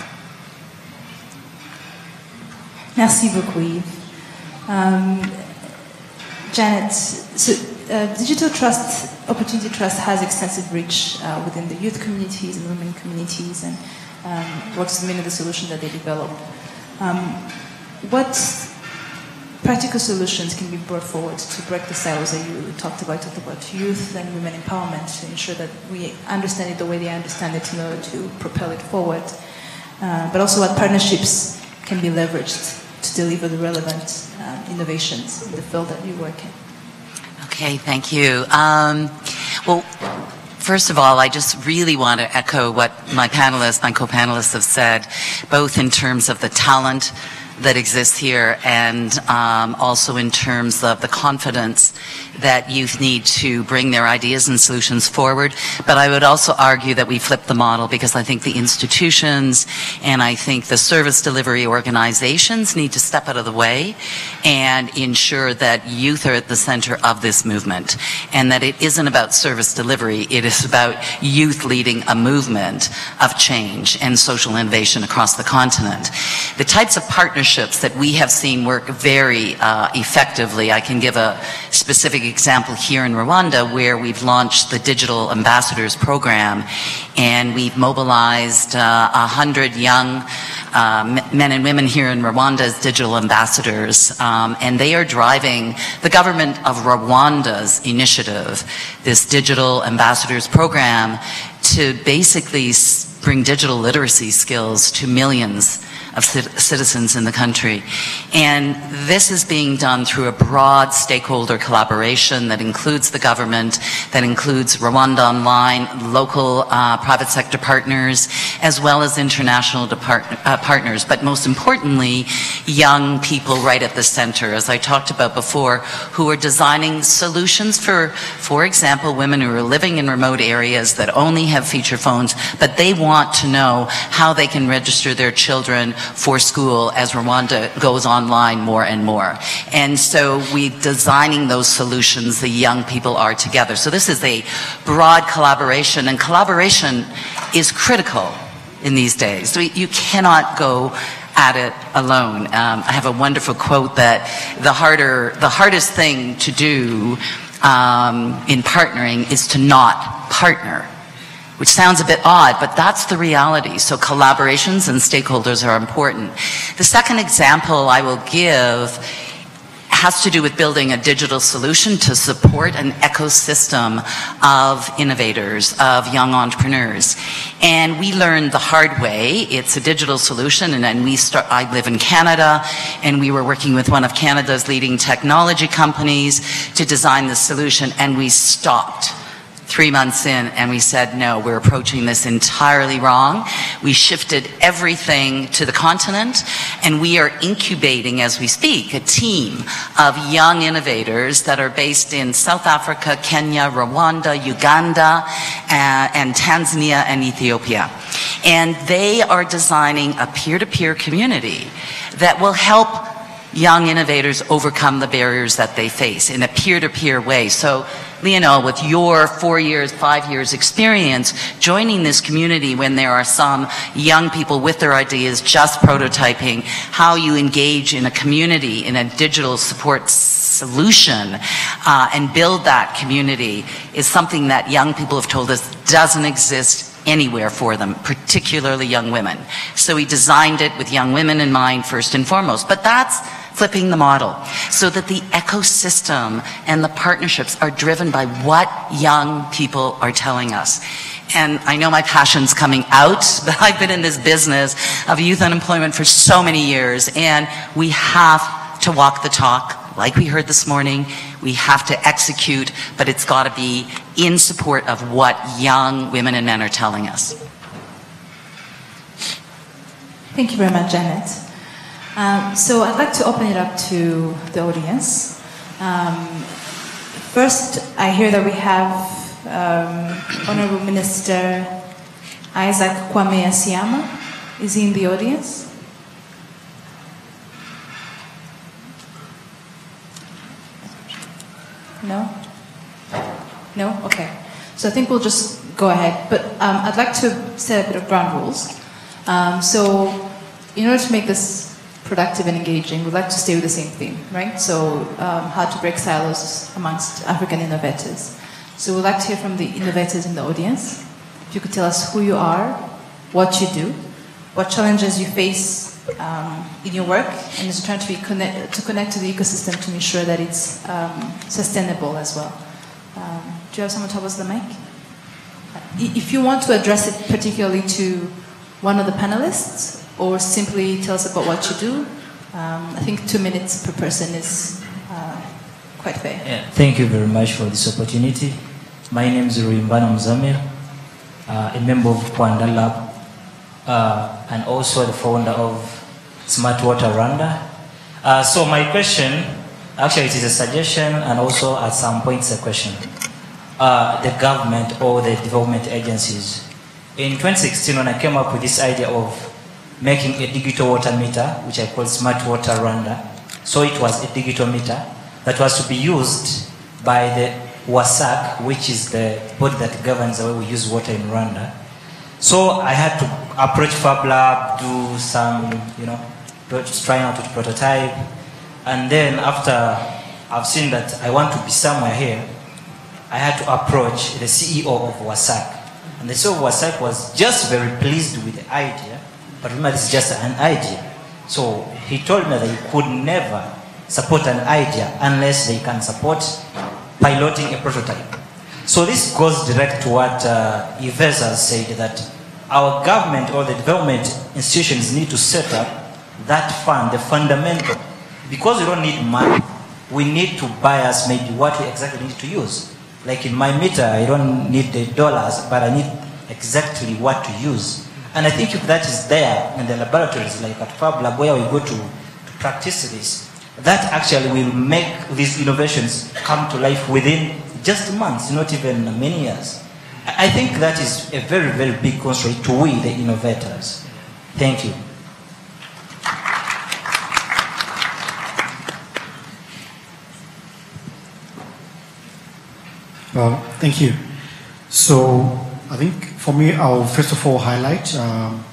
Merci beaucoup, Yves. Janet, so Digital Trust, Opportunity Trust has extensive reach within the youth communities and women communities, and works with many of the solutions that they develop. What practical solutions can be brought forward to break the silos that you talked about youth and women empowerment, to ensure that we understand it the way they understand it in order to propel it forward, but also what partnerships can be leveraged to deliver the relevant innovations in the field that you work in? Okay, thank you. Well, first of all, I just really want to echo what my co-panelists have said, both in terms of the talent that exists here and also in terms of the confidence that youth need to bring their ideas and solutions forward. But I would also argue that we flip the model, because I think the institutions and I think the service delivery organizations need to step out of the way and ensure that youth are at the center of this movement, and that it isn't about service delivery, it is about youth leading a movement of change and social innovation across the continent. The types of partnerships that we have seen work very effectively, I can give a specific example here in Rwanda, where we've launched the Digital Ambassadors Program, and we've mobilized 100 young men and women here in Rwanda as digital ambassadors, and they are driving the government of Rwanda's initiative, this Digital Ambassadors Program, to basically bring digital literacy skills to millions of citizens in the country. And this is being done through a broad stakeholder collaboration that includes the government, that includes Rwanda Online, local private sector partners, as well as international partners, but most importantly, young people right at the center, as I talked about before, who are designing solutions for example, women who are living in remote areas that only have feature phones, but they want to know how they can register their children for school as Rwanda goes online more and more. And so we're designing those solutions, the young people are together. So this is a broad collaboration, and collaboration is critical in these days. So you cannot go at it alone. I have a wonderful quote that the hardest thing to do in partnering is to not partner. which sounds a bit odd, but that's the reality. So collaborations and stakeholders are important. The second example I will give has to do with building a digital solution to support an ecosystem of innovators, of young entrepreneurs. And we learned the hard way. It's a digital solution, and then I live in Canada, and we were working with one of Canada's leading technology companies to design this solution, and we stopped 3 months in, and we said, no, we're approaching this entirely wrong. We shifted everything to the continent, and we are incubating, as we speak, a team of young innovators that are based in South Africa, Kenya, Rwanda, Uganda, and Tanzania and Ethiopia. And they are designing a peer-to-peer community that will help young innovators overcome the barriers that they face in a peer-to-peer way. So, Lionel, with your 4 years, 5 years experience, joining this community when there are some young people with their ideas just prototyping, how you engage in a community, in a digital support solution, and build that community is something that young people have told us doesn't exist anywhere for them, particularly young women. So we designed it with young women in mind first and foremost. But that's flipping the model so that the ecosystem and the partnerships are driven by what young people are telling us. And I know my passion's coming out, but I've been in this business of youth unemployment for so many years, and we have to walk the talk. Like we heard this morning, we have to execute, but it's got to be in support of what young women and men are telling us. Thank you very much, Janet. So I'd like to open it up to the audience. First, I hear that we have Honorable Minister Isaac Kwame Asiama. Is he in the audience? No? No? Okay. So I think we'll just go ahead. But I'd like to set a bit of ground rules. So in order to make this productive and engaging, we'd like to stay with the same theme, right? So how to break silos amongst African innovators. So we'd like to hear from the innovators in the audience. If you could tell us who you are, what you do, what challenges you face in your work, and is trying to connect to the ecosystem to ensure that it's sustainable as well. Do you have someone towards the mic? If you want to address it particularly to one of the panelists, or simply tell us about what you do, I think 2 minutes per person is quite fair. Yeah, thank you very much for this opportunity. My name is Ruimbana Mzamir, a member of Kwanda Lab, and also the founder of Smart Water Rwanda. So my question, actually it is a suggestion and also at some points a question. The government or the development agencies. In 2016 when I came up with this idea of making a digital water meter, which I called Smart Water Rwanda. So it was a digital meter that was to be used by the WASAC, which is the body that governs the way we use water in Rwanda. So I had to approach Fab Lab, do some, trying out to prototype. And then after I've seen that I want to be somewhere here, I had to approach the CEO of WASAC. And the CEO of WASAC was just very pleased with the idea, but remember this is just an idea. So he told me that he could never support an idea unless they can support piloting a prototype. So this goes direct to what Yves has said, that our government or the development institutions need to set up that fund, the fundamental. Because we don't need money, we need to bias maybe what we exactly need to use. Like in my meter, I don't need the dollars, but I need exactly what to use. And I think if that is there in the laboratories, like at Fab Lab, where we go to practice this, that actually will make these innovations come to life within just months, not even many years. I think that is a very, very big constraint to we, the innovators. Thank you. Thank you. So I think for me, I'll first of all highlight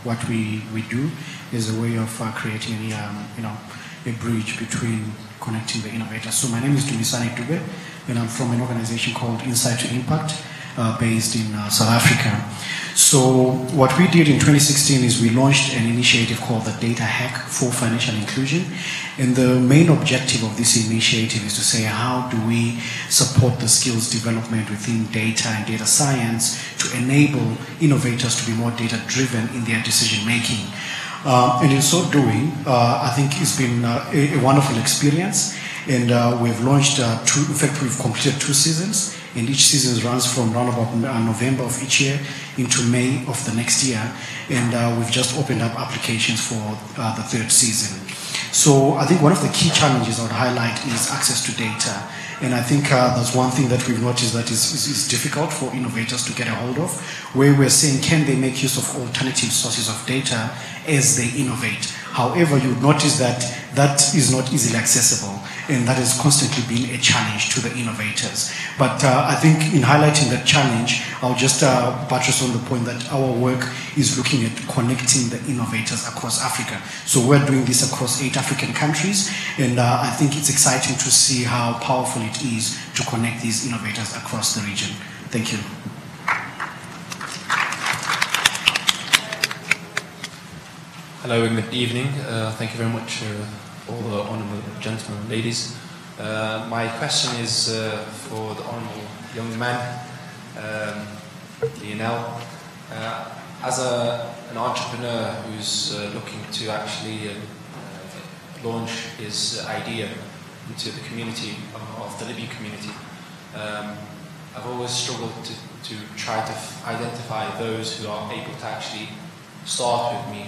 what we do is a way of creating a bridge between connecting the innovators. So my name is Dumisani Dube, and I'm from an organization called Insight to Impact. based in South Africa. So what we did in 2016 is we launched an initiative called the Data Hack for Financial Inclusion. And the main objective of this initiative is to say, how do we support the skills development within data and data science to enable innovators to be more data-driven in their decision-making. And in so doing, I think it's been a wonderful experience. And we've launched in fact, we've completed 2 seasons. And each season runs from around about November of each year into May of the next year. And we've just opened up applications for the 3rd season. So I think one of the key challenges I would highlight is access to data. And I think that's one thing that we've noticed that is difficult for innovators to get a hold of, where we're saying, can they make use of alternative sources of data as they innovate? However, you would notice that that is not easily accessible, and that has constantly been a challenge to the innovators. But I think in highlighting that challenge, I'll just buttress on the point that our work is looking at connecting the innovators across Africa. So we're doing this across 8 African countries, and I think it's exciting to see how powerful it is to connect these innovators across the region. Thank you. Hello and good evening. Thank you very much, all the honourable gentlemen and ladies. My question is for the honourable young man, Lionel. As an entrepreneur who's looking to actually launch his idea into the community of the Libyan community, I've always struggled to try to identify those who are able to actually start with me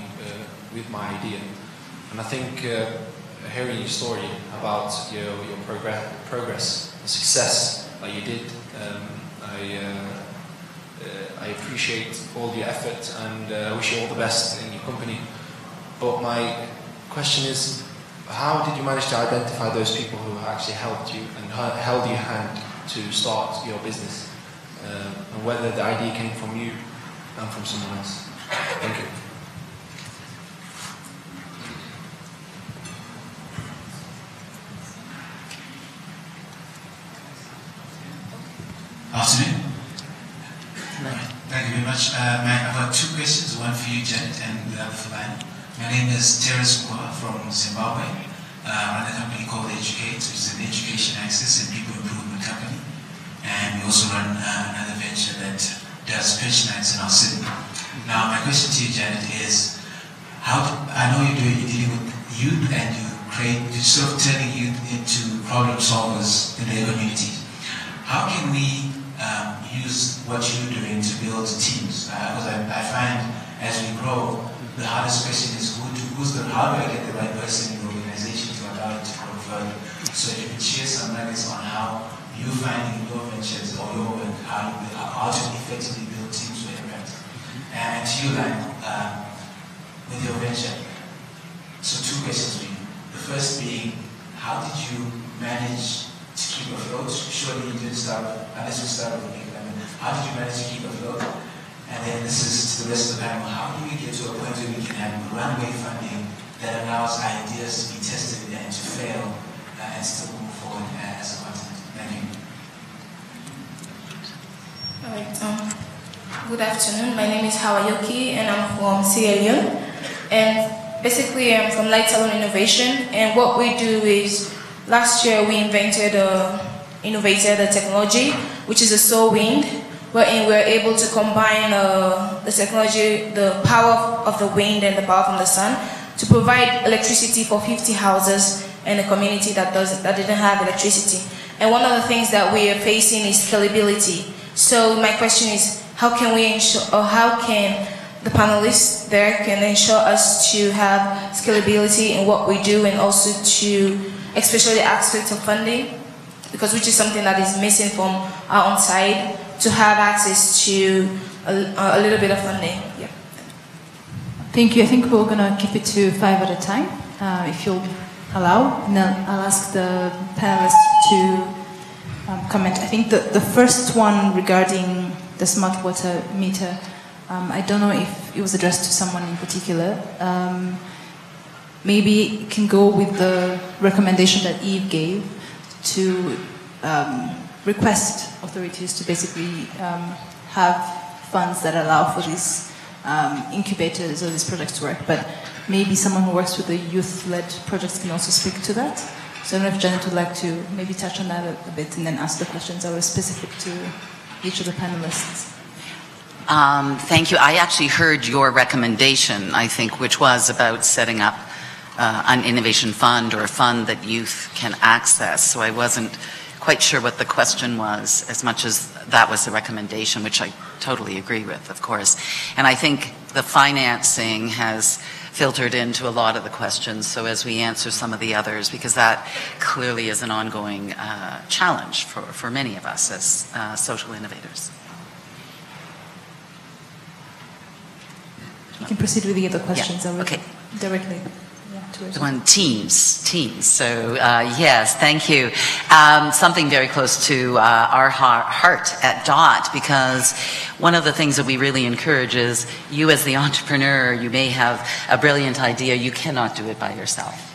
with my idea. And I think hearing your story about your progress, the success that you did, I appreciate all your effort, and I wish you all the best in your company. But my question is, how did you manage to identify those people who actually helped you and held your hand to start your business, and whether the idea came from you and from someone else? Thank you. Afternoon. Thank you very much. I've got 2 questions, one for you, Janet, and the other for Lion. My name is Terence Moore from Zimbabwe. I run a company called Educate, which is an education access and people improvement company. And we also run another venture that does pension nights in our city. Now, my question to you, Janet, is I know you're dealing with youth, and you're sort of turning youth into problem solvers in their community. How can we use what you're doing to build teams? Because I find as we grow, the hardest question is how do I get the right person in the organization to allow it to grow further? So if you could share some nuggets on how you find in your ventures or your work, how to effectively build teams for impact. And to you, Lion, with your venture. So 2 questions for you. The first being, how did you manage to keep afloat? Surely you didn't start, unless you started with me. How did you manage to keep afloat? And then this is to the rest of the panel, how do we get to a point where we can have runway funding that allows ideas to be tested and to fail and still move forward as a continent? Thank you. All right. Good afternoon. My name is Hawayoki, and I'm from Sierra Leone. And basically, I'm from Light Salon Innovation. And what we do is, last year we innovated a technology, which is a solar wind, wherein we're able to combine the technology, the power of the wind and the power from the sun, to provide electricity for 50 houses in a community that didn't have electricity. And one of the things that we are facing is scalability. So my question is, how can we ensure, or how can the panelists there can ensure us to have scalability in what we do, and also to, especially the aspect of funding, because which is something that is missing from our own side, to have access to a little bit of funding. Yeah. Thank you. I think we're going to keep it to 5 at a time, if you'll allow. And then I'll ask the panelists to comment. I think the first one regarding the smart water meter, I don't know if it was addressed to someone in particular. Maybe it can go with the recommendation that Eve gave to request authorities to basically have funds that allow for these incubators or these projects to work. But maybe someone who works with the youth-led projects can also speak to that. So I don't know if Janet would like to maybe touch on that a bit and then ask the questions that were specific to each of the panelists. Thank you. I actually heard your recommendation, I think, which was about setting up an innovation fund or a fund that youth can access. So I wasn't quite sure what the question was, as much as that was the recommendation, which I totally agree with, of course. And I think the financing has filtered into a lot of the questions, so as we answer some of the others, because that clearly is an ongoing challenge for many of us as social innovators. You can proceed with the other questions. Yeah. Okay. Directly. The one, teams. So yes, thank you. Something very close to our heart at DOT, because one of the things that we really encourage is you as the entrepreneur, you may have a brilliant idea, you cannot do it by yourself.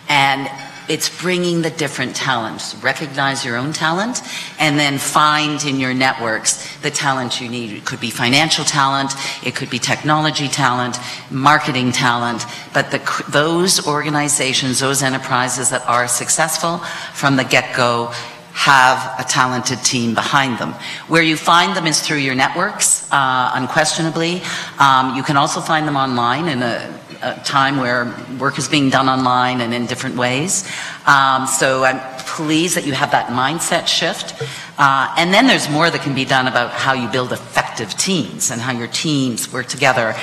And it's bringing the different talents. Recognize your own talent and then find in your networks the talent you need. It could be financial talent, it could be technology talent, marketing talent, but those organizations, those enterprises that are successful from the get-go have a talented team behind them. Where you find them is through your networks, unquestionably. You can also find them online in a time where work is being done online and in different ways. So I'm pleased that you have that mindset shift. And then there's more that can be done about how you build effective teams and how your teams work together.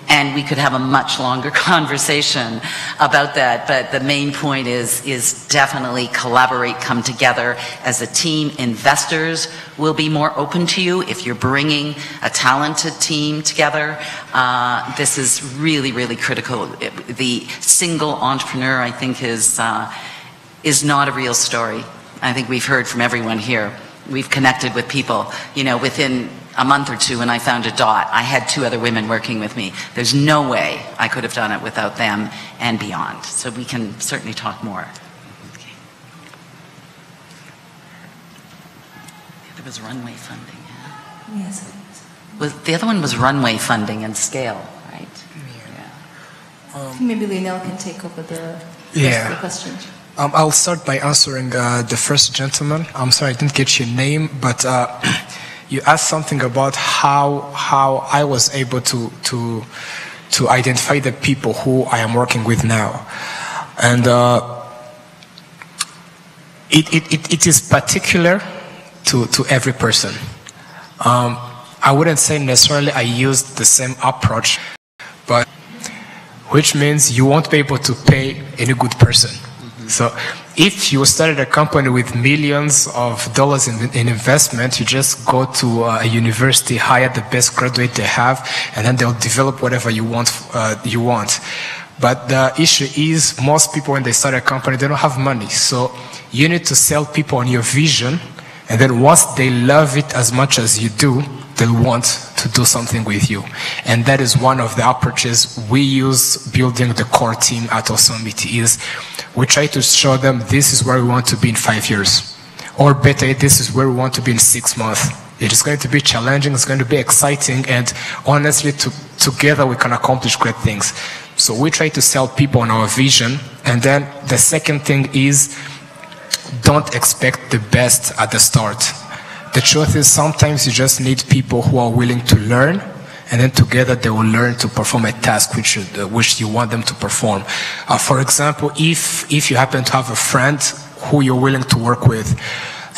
And we could have a much longer conversation about that, but the main point is definitely collaborate, come together as a team. Investors will be more open to you if you're bringing a talented team together. This is really, really critical. The single entrepreneur, I think, is not a real story. I think we've heard from everyone here. We've connected with people, you know, within a month or two when I founded DOT, I had 2 other women working with me. There's no way I could have done it without them and beyond. So we can certainly talk more. Okay. There was runway funding. Yeah? Yes. The other one was runway funding and scale, right? Yeah. I think maybe Lionel can take over the rest of the questions. I'll start by answering the first gentleman. I'm sorry, I didn't get your name, but you asked something about how I was able to identify the people who I am working with now, and it is particular to every person. I wouldn't say necessarily I used the same approach, but which means you won't be able to pay any good person. So if you started a company with millions of dollars in investment, you just go to a university, hire the best graduate they have, and then they'll develop whatever you want. But the issue is most people, when they start a company, they don't have money. So you need to sell people on your vision, and then once they love it as much as you do, they'll want to do something with you. And that is one of the approaches we use building the core team at Osomity. Is we try to show them this is where we want to be in 5 years. Or better, this is where we want to be in 6 months. It is going to be challenging, it's going to be exciting, and honestly, together we can accomplish great things. So we try to sell people on our vision. And then the second thing is, don't expect the best at the start. The truth is, sometimes you just need people who are willing to learn, and then together they will learn to perform a task which you want them to perform. For example, if you happen to have a friend who you're willing to work with,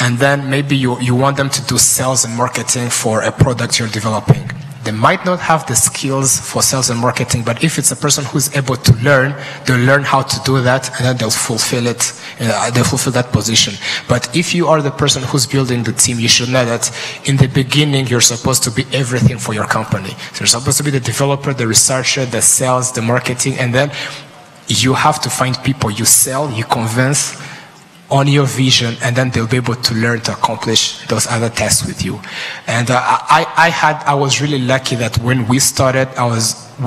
and then maybe you want them to do sales and marketing for a product you're developing. They might not have the skills for sales and marketing, but if it's a person who's able to learn, they'll learn how to do that, and then they'll fulfill it. They'll fulfill that position. But if you are the person who's building the team, you should know that in the beginning, you're supposed to be everything for your company. So you're supposed to be the developer, the researcher, the sales, the marketing, and then you have to find people you sell, you convince on your vision, and then they'll be able to learn to accomplish those other tasks with you. And I was really lucky that when we started,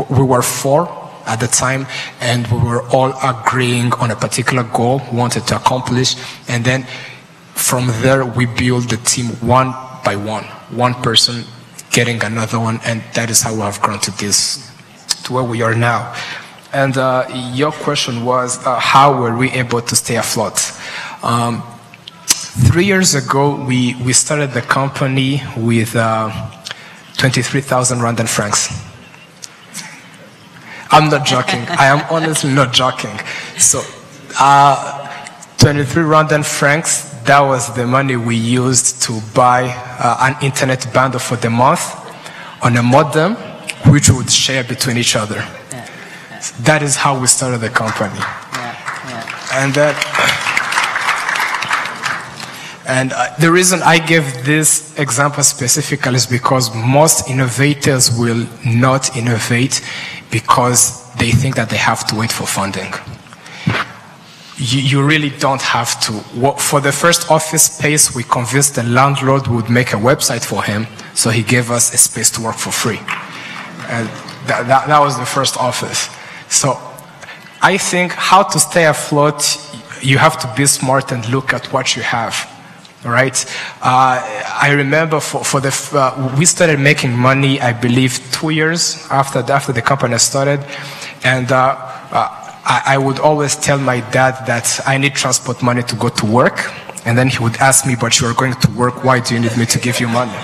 we were 4 at the time, and we were all agreeing on a particular goal we wanted to accomplish. And then from there, we build the team one by one person getting another one, and that is how we have grown to where we are now. And your question was, how were we able to stay afloat? 3 years ago, we started the company with 23,000 Rwandan francs. I'm not joking. I am honestly not joking. So, 23 Rwandan francs, that was the money we used to buy an internet bundle for the month on a modem, which we would share between each other. So that is how we started the company. And then, the reason I give this example specifically is because most innovators will not innovate because they think that they have to wait for funding. You really don't have to. For the first office space, we convinced the landlord would make a website for him, so he gave us a space to work for free. And that was the first office. So I think how to stay afloat, you have to be smart and look at what you have. Right? I remember we started making money, I believe, 2 years after the company started, and I would always tell my dad that I need transport money to go to work, and then he would ask me, but you are going to work, why do you need me to give you money?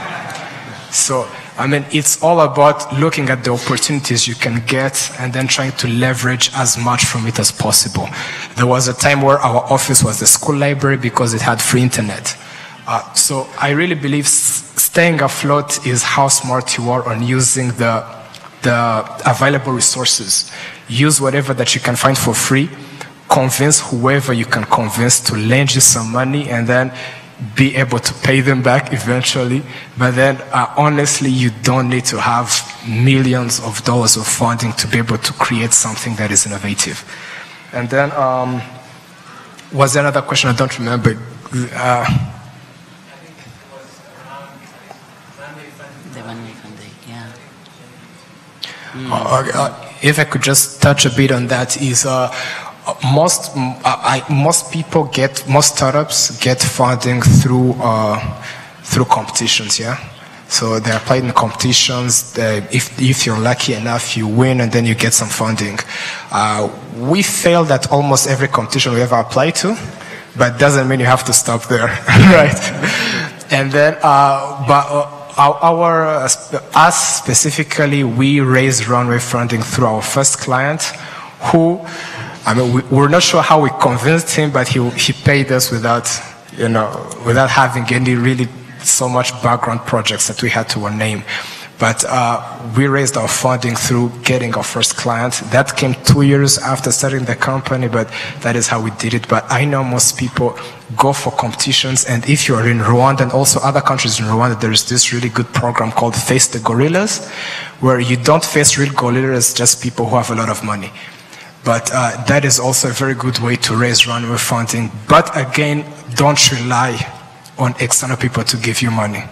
So, I mean, it's all about looking at the opportunities you can get and then trying to leverage as much from it as possible. There was a time where our office was the school library because it had free internet. So I really believe staying afloat is how smart you are on using the available resources. Use whatever that you can find for free, convince whoever you can convince to lend you some money, and then be able to pay them back eventually. But then honestly, you don't need to have millions of dollars of funding to be able to create something that is innovative. And then was there another question? I don't remember. If I could just touch a bit on that, is most startups get funding through competitions, yeah. So they apply in competitions. If you're lucky enough, you win, and then you get some funding. We failed at almost every competition we ever applied to, but doesn't mean you have to stop there, right? And then, us specifically, we raised runway funding through our first client, who, I mean, we're not sure how we convinced him, but he paid us without having any really so much background projects that we had to our name. But we raised our funding through getting our first client. That came 2 years after starting the company, but that is how we did it. But I know most people go for competitions, and if you are in Rwanda and also other countries in Rwanda, there is this really good program called Face the Gorillas, where you don't face real gorillas, just people who have a lot of money. But that is also a very good way to raise runway funding. But again, don't rely on external people to give you money.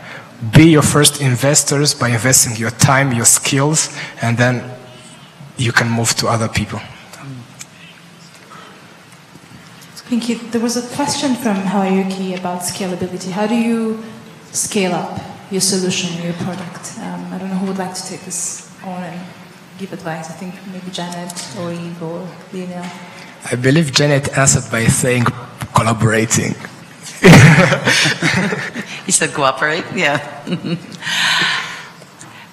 Be your first investors by investing your time, your skills, and then you can move to other people. Thank you. There was a question from Hawayuki about scalability. How do you scale up your solution, your product? I don't know who would like to take this on and give advice. I think maybe Janet or Eve or Lionel. I believe Janet answered by saying collaborating. He said cooperate, yeah.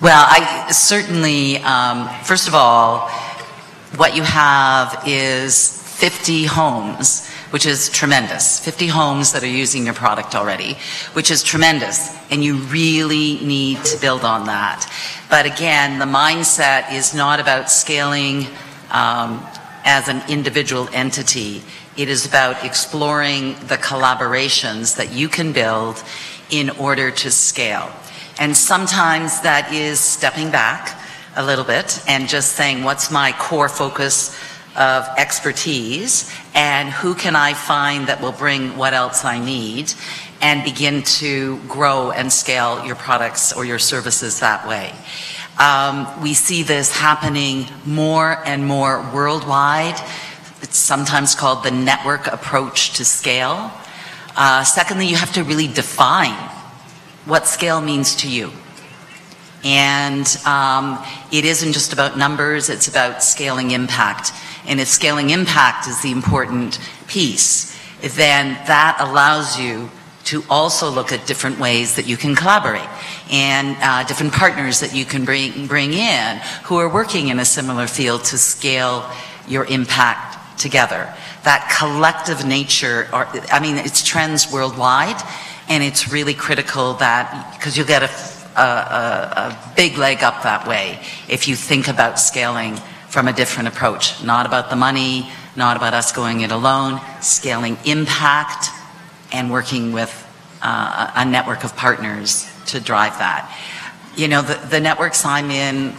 Well, I certainly, first of all, what you have is 50 homes, which is tremendous. 50 homes that are using your product already, which is tremendous. And you really need to build on that. But again, the mindset is not about scaling as an individual entity. It is about exploring the collaborations that you can build in order to scale. And sometimes that is stepping back a little bit and just saying, what's my core focus of expertise and who can I find that will bring what else I need, and begin to grow and scale your products or your services that way. We see this happening more and more worldwide. It's sometimes called the network approach to scale. Secondly, you have to really define what scale means to you. And it isn't just about numbers, it's about scaling impact. And if scaling impact is the important piece, then that allows you to also look at different ways that you can collaborate and different partners that you can bring in who are working in a similar field to scale your impact together. That collective nature, it's trends worldwide, and it's really critical that, because you'll get a big leg up that way if you think about scaling from a different approach. Not about the money, not about us going it alone, scaling impact and working with a network of partners to drive that. You know, the networks I'm in,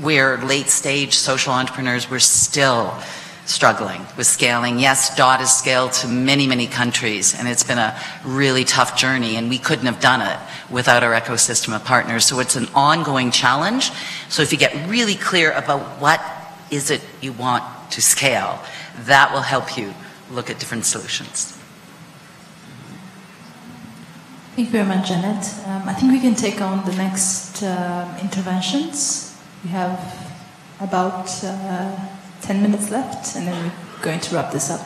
we're late stage social entrepreneurs, we're still struggling with scaling. Yes, DOT is scaled to many, many countries, and it's been a really tough journey, and we couldn't have done it without our ecosystem of partners. So it's an ongoing challenge. So if you get really clear about what is it you want to scale, that will help you look at different solutions. Thank you very much, Janet. I think we can take on the next interventions. We have about 10 minutes left, and then we're going to wrap this up.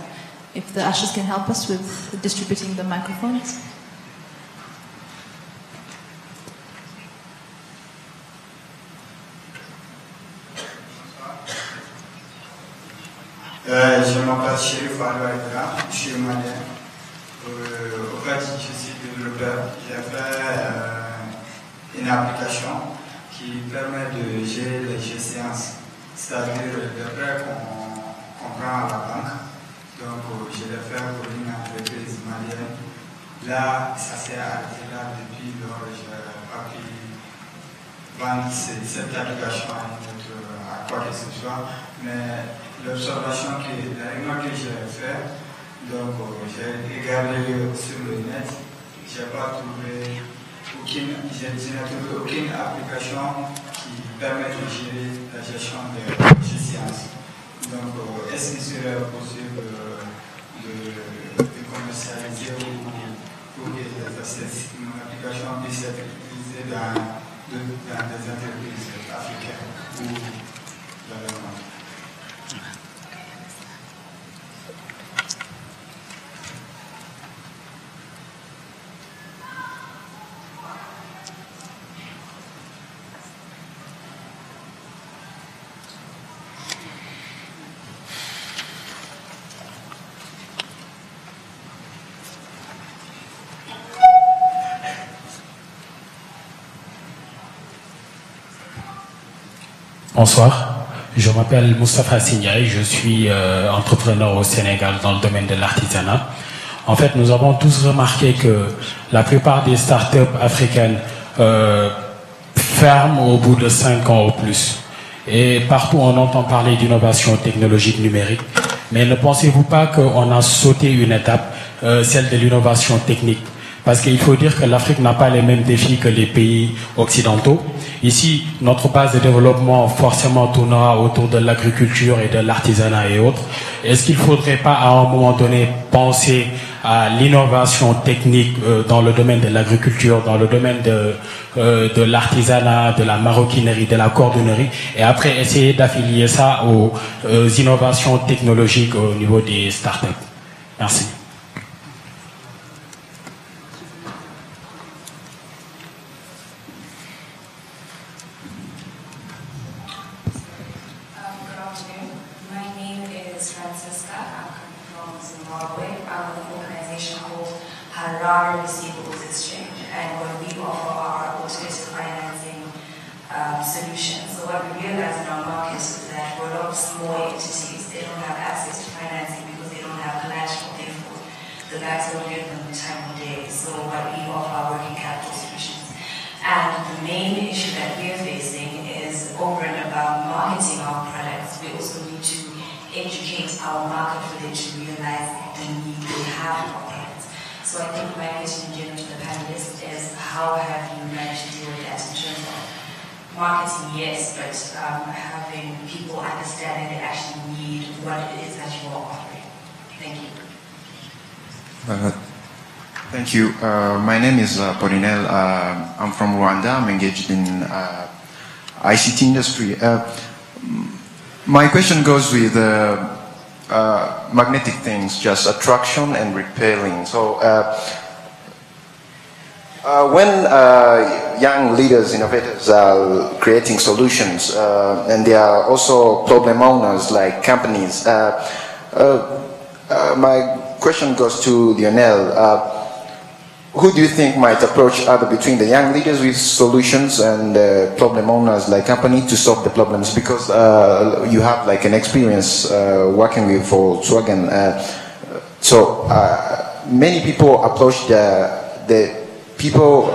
If the ushers can help us with distributing the microphones. Je m'appelle Chérif Alouaïdra, je suis malien. Au fait, je suis développeur. J'ai fait une application qui permet de gérer les échéances, c'est-à-dire les prêts qu'on prend à la banque. Donc, je l'ai fait pour une entreprise malienne. Là, ça s'est arrêté là depuis lors, je n'ai pas pu vendre cette application à quoi que ce soit. Mais l'observation la remarque que j'ai faite, donc j'ai regardé sur le net, je n'ai trouvé aucune application qui permet de gérer la gestion des échéances. Donc, est-ce qu'il serait possible de commercialiser ou pour que une application puisse être utilisée dans des entreprises africaines ou dans le monde? Bonsoir, je m'appelle Moustapha Signaï, je suis entrepreneur au Sénégal dans le domaine de l'artisanat. En fait, nous avons tous remarqué que la plupart des startups africaines ferment au bout de 5 ans ou plus. Et partout, on entend parler d'innovation technologique numérique. Mais ne pensez-vous pas qu'on a sauté une étape, celle de l'innovation technique? Parce qu'il faut dire que l'Afrique n'a pas les mêmes défis que les pays occidentaux. Ici, notre base de développement forcément tournera autour de l'agriculture et de l'artisanat et autres. Est-ce qu'il ne faudrait pas à un moment donné penser à l'innovation technique dans le domaine de l'agriculture, dans le domaine de l'artisanat, de la maroquinerie, de la cordonnerie, et après essayer d'affilier ça aux innovations technologiques au niveau des startups? Merci. Receivables exchange, and when we offer our alternative financing solutions. So what we realize in our market is that for a lot of small entities, they don't have access to financing because they don't have collateral. Therefore, the banks don't give them the time of day. So what we offer are working capital solutions. And the main issue that we're facing is over and above marketing our products. We also need to educate our market for them to realize the need they have for products. So I think my question to the panelists is, how have you managed to deal with that in terms of marketing, yes, but having people understand that they actually need what it is that you are offering? Thank you. Thank you. My name is Porinel. I'm from Rwanda. I'm engaged in ICT industry. My question goes with magnetic things, just attraction and repelling. So when young leaders, innovators are creating solutions, and they are also problem owners like companies, my question goes to Lionel. Who do you think might approach other between the young leaders with solutions and problem owners like company to solve the problems? Because you have like an experience working with Volkswagen. So many people approach the people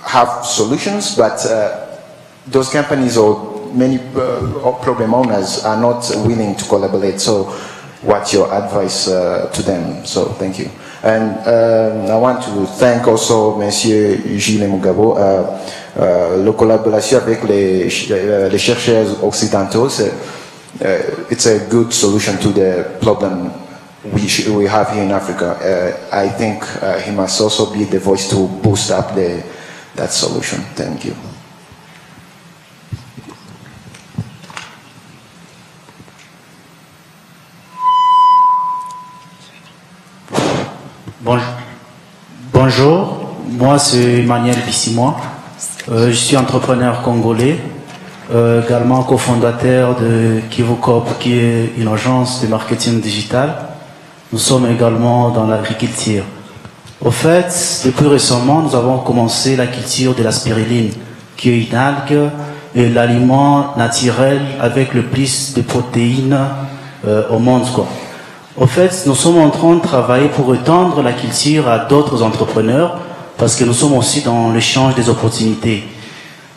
have solutions, but those companies or many problem owners are not willing to collaborate. So what's your advice to them? So thank you. And I want to thank also Monsieur Gilles Mugabo. La collaboration avec les chercheurs occidentaux, it's a good solution to the problem we have here in Africa. I think he must also be the voice to boost up that solution. Thank you. Bonjour, moi c'est Emmanuel Bissimois, je suis entrepreneur congolais, également cofondateur de KivuCorp qui est une agence de marketing digital. Nous sommes également dans l'agriculture. Au fait, depuis récemment, nous avons commencé la culture de la spiruline, qui est une algue et l'aliment naturel avec le plus de protéines au monde, quoi. Au fait, nous sommes en train de travailler pour étendre la culture à d'autres entrepreneurs parce que nous sommes aussi dans l'échange des opportunités.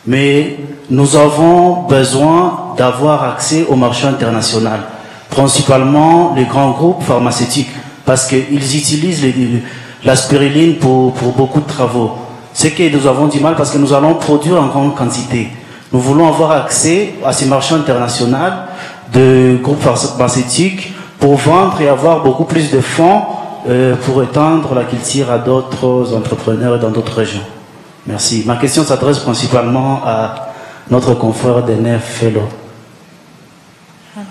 Mais nous avons besoin d'avoir accès au marché international, principalement les grands groupes pharmaceutiques, parce qu'ils utilisent la spiruline pour beaucoup de travaux. C'est que nous avons du mal parce que nous allons produire en grande quantité. Nous voulons avoir accès à ces marchés internationaux de groupes pharmaceutiques pour vendre et avoir beaucoup plus de fonds pour étendre la culture à d'autres entrepreneurs dans d'autres régions. Merci. Ma question s'adresse principalement à notre confrère des 9 fellows.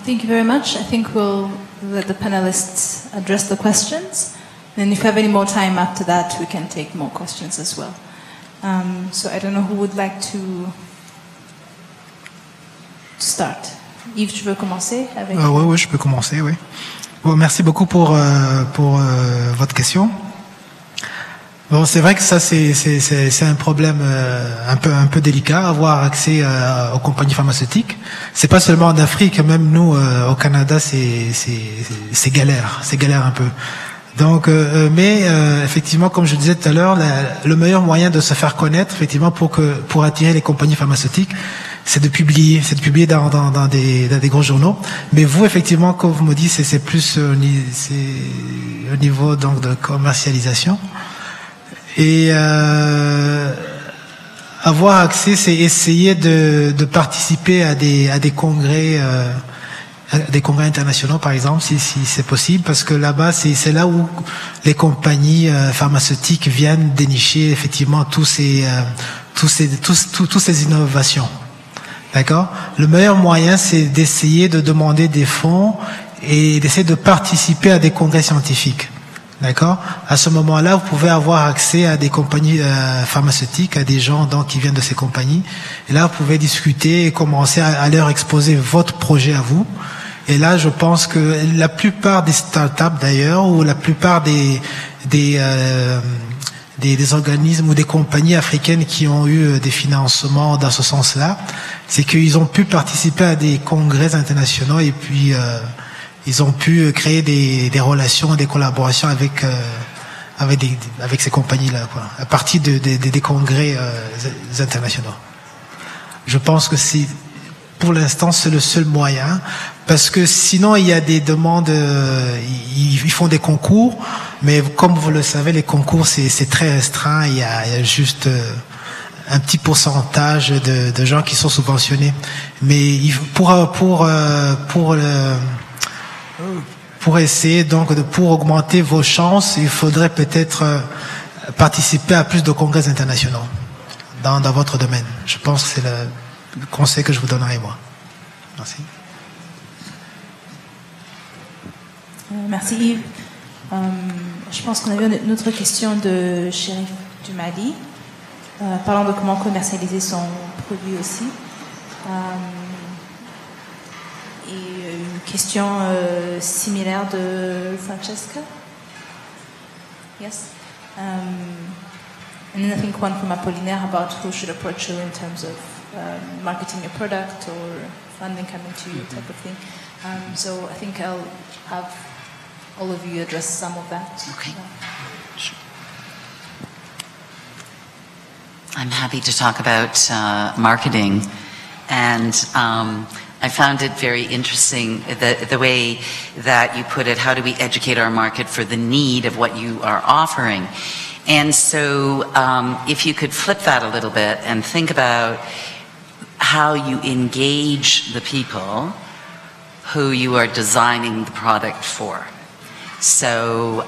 Thank you very much. I think we'll let the panelists address the questions. And if you have any more time after that, we can take more questions as well. So I don't know who would like to start. Yves, tu veux commencer avec... Oui, je peux commencer, oui. Bon, merci beaucoup pour votre question. Bon, c'est vrai que ça, c'est un problème un peu délicat, avoir accès aux compagnies pharmaceutiques. C'est pas seulement en Afrique, même nous, au Canada, c'est galère un peu. Donc, mais effectivement, comme je disais tout à l'heure, le meilleur moyen de se faire connaître, effectivement, pour attirer les compagnies pharmaceutiques, c'est de publier dans des gros journaux. Mais vous, effectivement, comme vous me dites, c'est plus au niveau donc de commercialisation. Et avoir accès, c'est essayer de participer à des congrès internationaux, par exemple, si c'est possible, parce que là-bas, c'est là où les compagnies pharmaceutiques viennent dénicher effectivement toutes ces innovations. D'accord? Le meilleur moyen, c'est d'essayer de demander des fonds et d'essayer de participer à des congrès scientifiques. D'accord? À ce moment-là, vous pouvez avoir accès à des compagnies pharmaceutiques, à des gens donc qui viennent de ces compagnies. Et là, vous pouvez discuter et commencer à leur exposer votre projet à vous. Et là, je pense que la plupart des startups d'ailleurs, ou la plupart des organismes ou des compagnies africaines qui ont eu des financements dans ce sens-là, c'est qu'ils ont pu participer à des congrès internationaux et puis ils ont pu créer des relations, des collaborations avec ces compagnies-là, quoi, à partir des congrès internationaux. Je pense que pour l'instant, c'est le seul moyen, parce que sinon, il y a des demandes, ils font des concours, mais comme vous le savez, les concours, c'est très restreint, il y a juste un petit pourcentage de gens qui sont pour essayer donc pour augmenter vos chances, il faudrait peut-être participer à plus de congrès internationaux dans votre domaine. Je pense que c'est le conseil que je vous donnerai moi. Merci. Merci Yves. Je pense qu'on avait une autre question de Chérif du Mali, parlant de comment commercialiser son produit aussi. Et une question similaire de Francesca. Yes. And then I think one from Apollinaire about who should approach you in terms of marketing your product or funding coming to you, type of thing. So I think I'll have all of you address some of that. Okay. Sure. I'm happy to talk about marketing, and I found it very interesting the way that you put it. How do we educate our market for the need of what you are offering? And so if you could flip that a little bit and think about how you engage the people who you are designing the product for. So,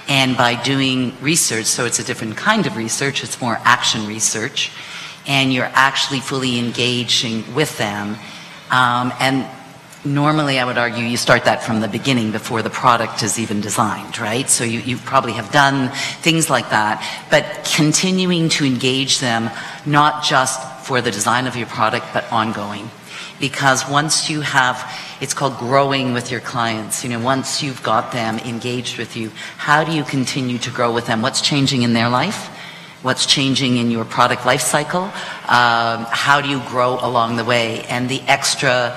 and by doing research, so it's a different kind of research, it's more action research, and you're actually fully engaging with them. And normally I would argue you start that from the beginning before the product is even designed, right? So you probably have done things like that, but continuing to engage them, not just for the design of your product, but ongoing. Because once you have, it's called growing with your clients. You know, once you've got them engaged with you, how do you continue to grow with them? What's changing in their life? What's changing in your product life cycle? How do you grow along the way? And the extra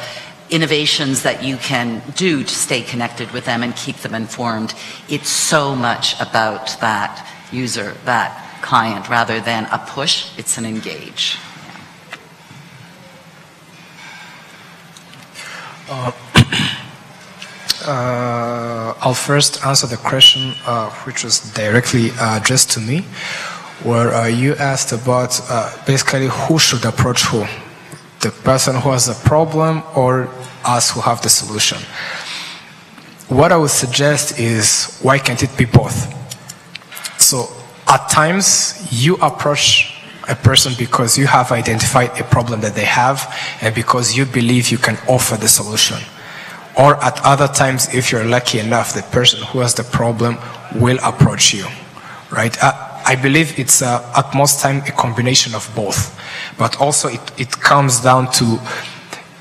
innovations that you can do to stay connected with them and keep them informed. It's so much about that user, that client, rather than a push, it's an engage. I'll first answer the question which was directly addressed to me, where you asked about basically who should approach who, the person who has a problem or us who have the solution. What I would suggest is, why can't it be both? So at times you approach a person because you have identified a problem that they have and because you believe you can offer the solution. Or at other times, if you're lucky enough, the person who has the problem will approach you, right? I believe it's at most time a combination of both, but also it comes down to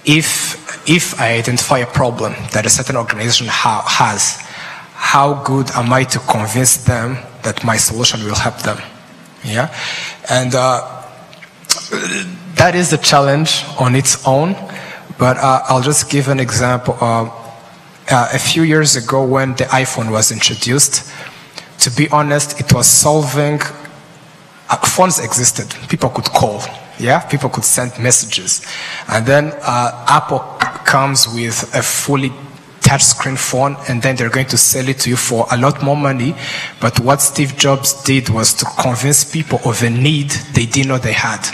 if I identify a problem that a certain organization has, how good am I to convince them that my solution will help them? Yeah, and that is a challenge on its own. But I'll just give an example. A few years ago when the iPhone was introduced, to be honest, it was solving, phones existed, people could call, yeah, people could send messages. And then Apple comes with a fully touchscreen phone, and then they're going to sell it to you for a lot more money. But what Steve Jobs did was to convince people of a need they didn't know they had.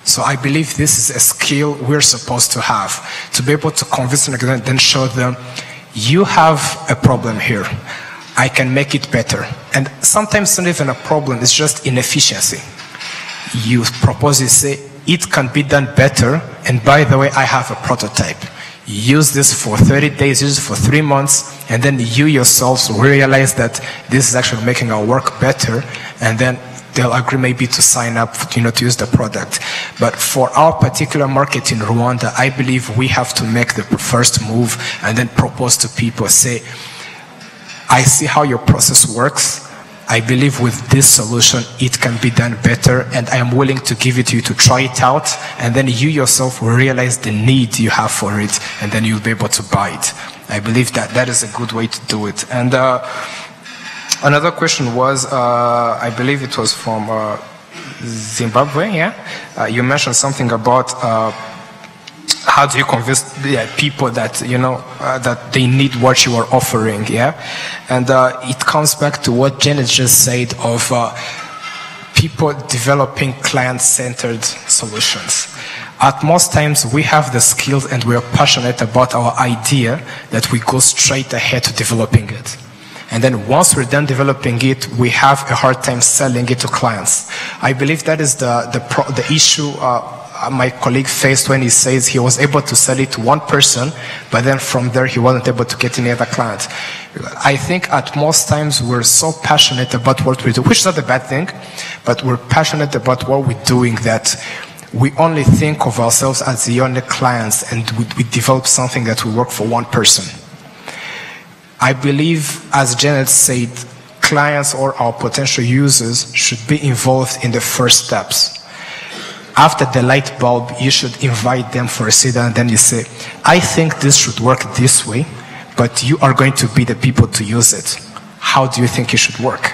So I believe this is a skill we're supposed to have, to be able to convince them and then show them, you have a problem here. I can make it better. And sometimes it's not even a problem, it's just inefficiency. You propose, you say, it can be done better, and by the way, I have a prototype. Use this for 30 days, use it for 3 months, and then you yourselves realize that this is actually making our work better, and then they'll agree maybe to sign up, to use the product. But for our particular market in Rwanda, I believe we have to make the first move and then propose to people, say, I see how your process works. I believe with this solution, it can be done better, and I am willing to give it to you to try it out, and then you yourself will realize the need you have for it, and then you'll be able to buy it. I believe that that is a good way to do it. And another question was, I believe it was from Zimbabwe, yeah? You mentioned something about how do you convince people that, that they need what you are offering, yeah? And it comes back to what Janet just said of people developing client-centered solutions. At most times, we have the skills and we are passionate about our idea that we go straight ahead to developing it. And then once we're done developing it, we have a hard time selling it to clients. I believe that is the issue my colleague faced when he says he was able to sell it to one person, but then from there he wasn't able to get any other client. I think at most times we're so passionate about what we do, which is not a bad thing, but we're passionate about what we're doing that we only think of ourselves as the only clients, and we develop something that will work for one person. I believe, as Janet said, clients or our potential users should be involved in the first steps. After the light bulb, you should invite them for a sit down, and then you say, I think this should work this way, but you are going to be the people to use it. How do you think it should work?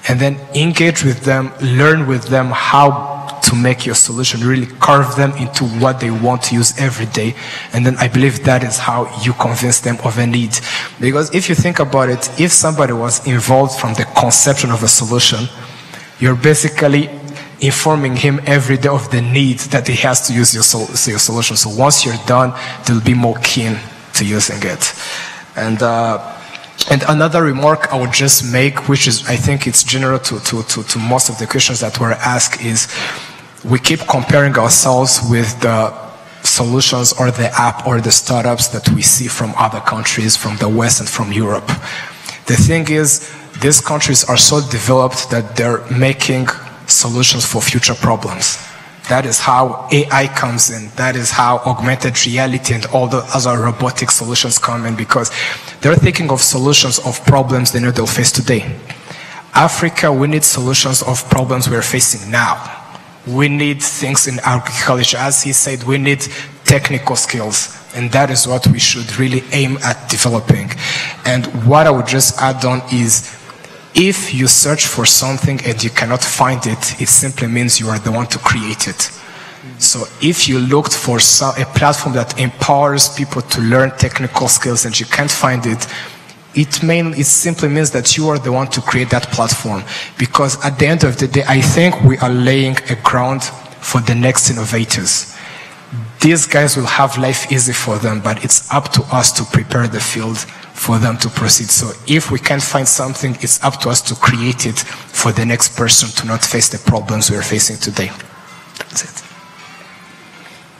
And then engage with them, learn with them how to make your solution, really carve them into what they want to use every day. And then I believe that is how you convince them of a need. Because if you think about it, if somebody was involved from the conception of a solution, you're basically informing him every day of the need that he has to use your solution. So once you're done, they'll be more keen to using it. And another remark I would just make, which is, I think it's general to most of the questions that were asked, is we keep comparing ourselves with the solutions or the app or the startups that we see from other countries, from the West and from Europe. The thing is, these countries are so developed that they're making solutions for future problems. That is how AI comes in. That is how augmented reality and all the other robotic solutions come in, because they're thinking of solutions of problems they know they'll face today. Africa, we need solutions of problems we're facing now. We need things in agriculture. As he said, we need technical skills. And that is what we should really aim at developing. And what I would just add on is, if you search for something and you cannot find it, it simply means you are the one to create it. So if you looked for a platform that empowers people to learn technical skills and you can't find it, it simply means that you are the one to create that platform. Because at the end of the day, I think we are laying a ground for the next innovators. These guys will have life easy for them, but it's up to us to prepare the field for them to proceed. So if we can't find something, it's up to us to create it for the next person to not face the problems we're facing today. That's it.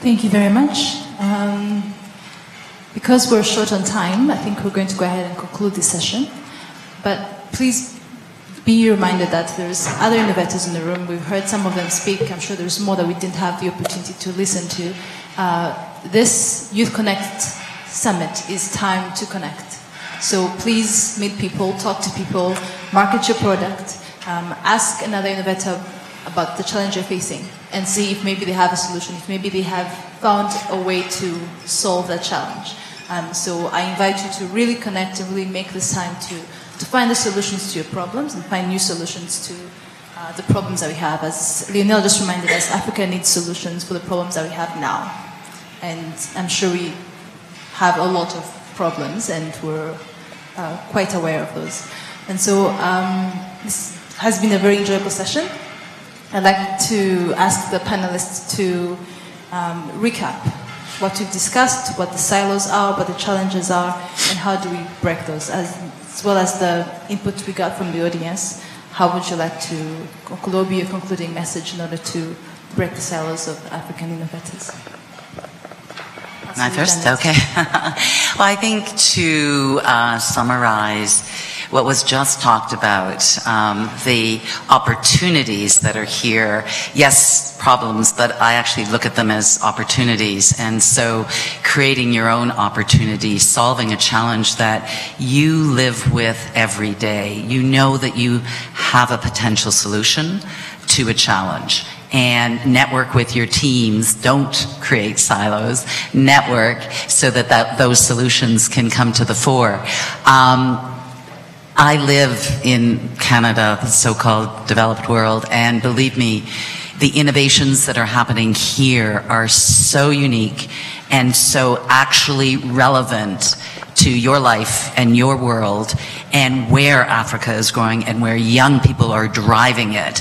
Thank you very much. Because we're short on time, I think we're going to go ahead and conclude this session. But please be reminded that there's other innovators in the room. We've heard some of them speak. I'm sure there's more that we didn't have the opportunity to listen to. This Youth Connect Summit is time to connect. So please meet people, talk to people, market your product, ask another innovator about the challenge you're facing, and see if maybe they have a solution, if maybe they have found a way to solve that challenge. So I invite you to really connect and really make this time to find the solutions to your problems and find new solutions to the problems that we have. As Lionel just reminded us, Africa needs solutions for the problems that we have now. And I'm sure we have a lot of problems, and we're quite aware of those. And so this has been a very enjoyable session. I'd like to ask the panelists to recap what we've discussed, what the silos are, what the challenges are, and how do we break those, as well as the input we got from the audience. How would you like to conclude, be a concluding message in order to break the silos of African innovators? Am I first? Okay. Well, I think to summarize what was just talked about, the opportunities that are here. Yes, problems, but I actually look at them as opportunities. And so creating your own opportunity, solving a challenge that you live with every day. You know that you have a potential solution to a challenge. And network with your teams. Don't create silos. Network so that those solutions can come to the fore. I live in Canada, the so-called developed world, and believe me, the innovations that are happening here are so unique and so actually relevant to your life and your world and where Africa is going and where young people are driving it.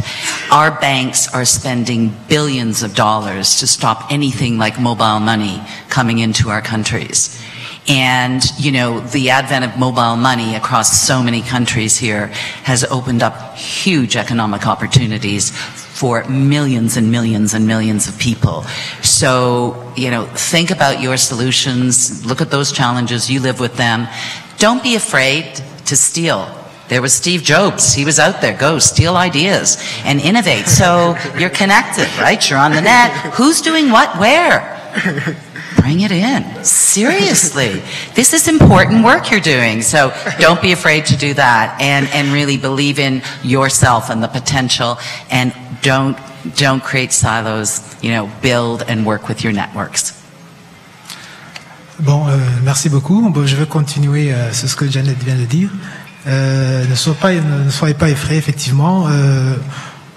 Our banks are spending billions of dollars to stop anything like mobile money coming into our countries. And, you know, the advent of mobile money across so many countries here has opened up huge economic opportunities for millions and millions and millions of people. So, you know, think about your solutions, look at those challenges, you live with them. Don't be afraid to steal. There was Steve Jobs, he was out there, go steal ideas and innovate. So you're connected, right? You're on the net. Who's doing what, where? Bring it in. Seriously. This is important work you're doing. So don't be afraid to do that and really believe in yourself and the potential, and don't create silos, you know, build and work with your networks. Bon, merci beaucoup. Bon, je vais continuer sur ce que Janet vient de dire. Ne soyez pas effrayés, effectivement.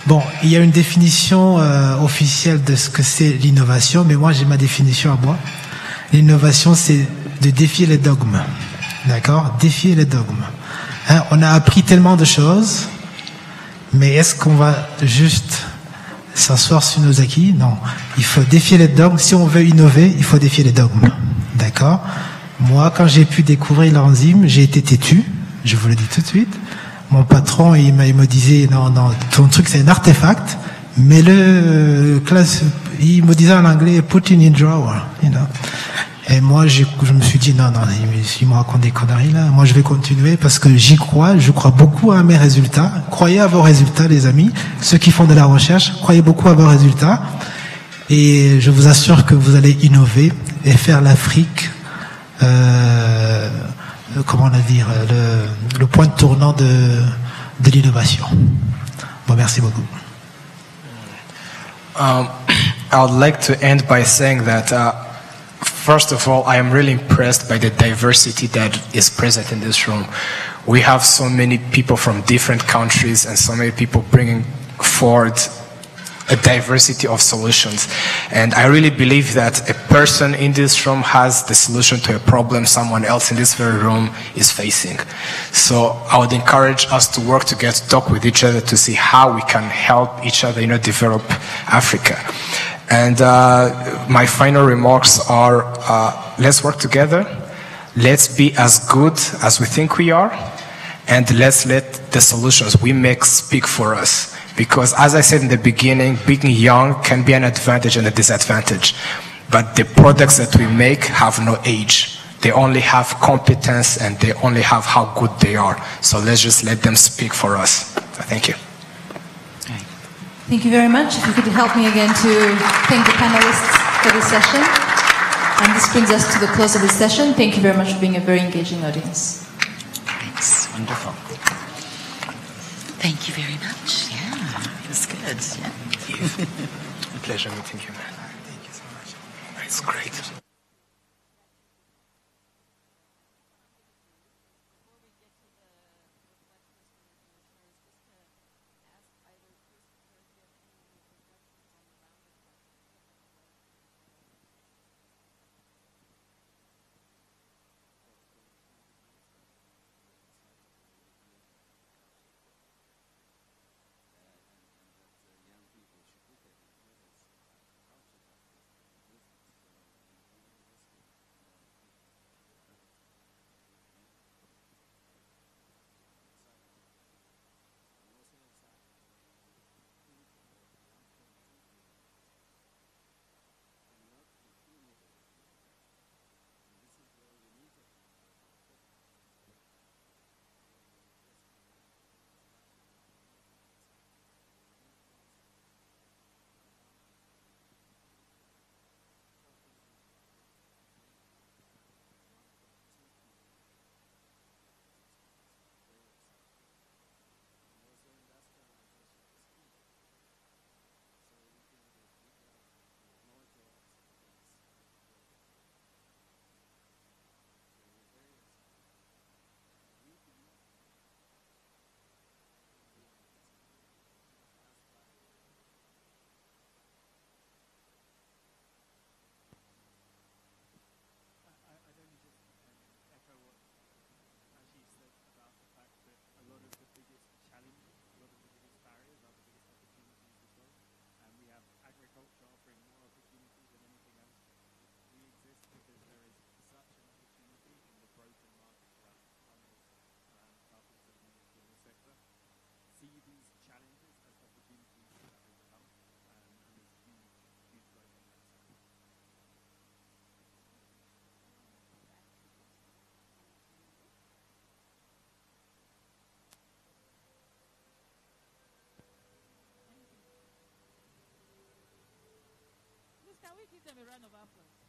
Bon, il y a une définition officielle de ce que c'est l'innovation, mais moi j'ai ma définition à moi. L'innovation, c'est de défier les dogmes. D'accord? Défier les dogmes. Hein, on a appris tellement de choses, mais est-ce qu'on va juste s'asseoir sur nos acquis? Non. Il faut défier les dogmes. Si on veut innover, il faut défier les dogmes. D'accord? Moi, quand j'ai pu découvrir l'enzyme, j'ai été têtu. Je vous le dis tout de suite. Mon patron, il me disait, non, ton truc c'est un artefact, mais il me disait en anglais, put in a drawer, you know. Et moi, je me suis dit, non, il me raconte des conneries là. Moi, je vais continuer parce que j'y crois, je crois beaucoup à mes résultats. Croyez à vos résultats, les amis. Ceux qui font de la recherche, croyez beaucoup à vos résultats. Et je vous assure que vous allez innover et faire l'Afrique, comment on dire, le point de tournant de l'innovation. Bon, merci beaucoup. I would like to end by saying that, first of all, I am really impressed by the diversity that is present in this room. We have so many people from different countries and so many people bringing forward a diversity of solutions. And I really believe that a person in this room has the solution to a problem someone else in this very room is facing. So I would encourage us to work together, to talk with each other, to see how we can help each other, develop Africa. And my final remarks are, let's work together, let's be as good as we think we are, and let's let the solutions we make speak for us. Because as I said in the beginning, being young can be an advantage and a disadvantage. But the products that we make have no age. They only have competence and they only have how good they are. So let's just let them speak for us. Thank you. Thank you very much. If you could help me again to thank the panelists for this session. And this brings us to the close of this session. Thank you very much for being a very engaging audience. Thanks. Wonderful. Thank you very much. Yeah. It's good. Yeah. Pleasure meeting you, man. Thank you so much. It's great. them a round of applause.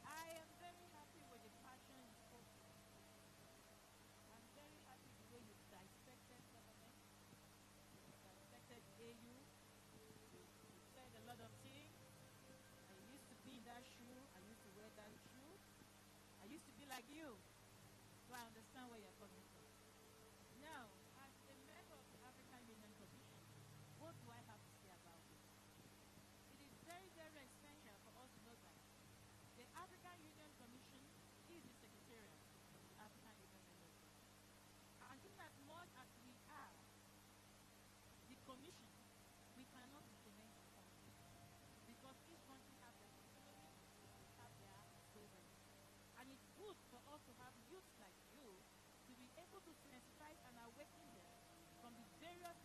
I am very happy with the passion you spoke. I'm very happy the way you dissected government, you dissected AU, you said a lot of things. I used to be in that shoe, I used to wear that shoe. I used to be like you, so I understand where you're coming from. Now, as a member of the African Union Commission, what do I have to say about it? It is very, very essential for us to know that the African Union Commission is the secretariat of the African Union Member States. And in as much as we are the commission, we cannot implement the country because each country has their autonomy, they have their sovereignty. And it's good for us to have youth like you to be able to sensitize and awaken them from the various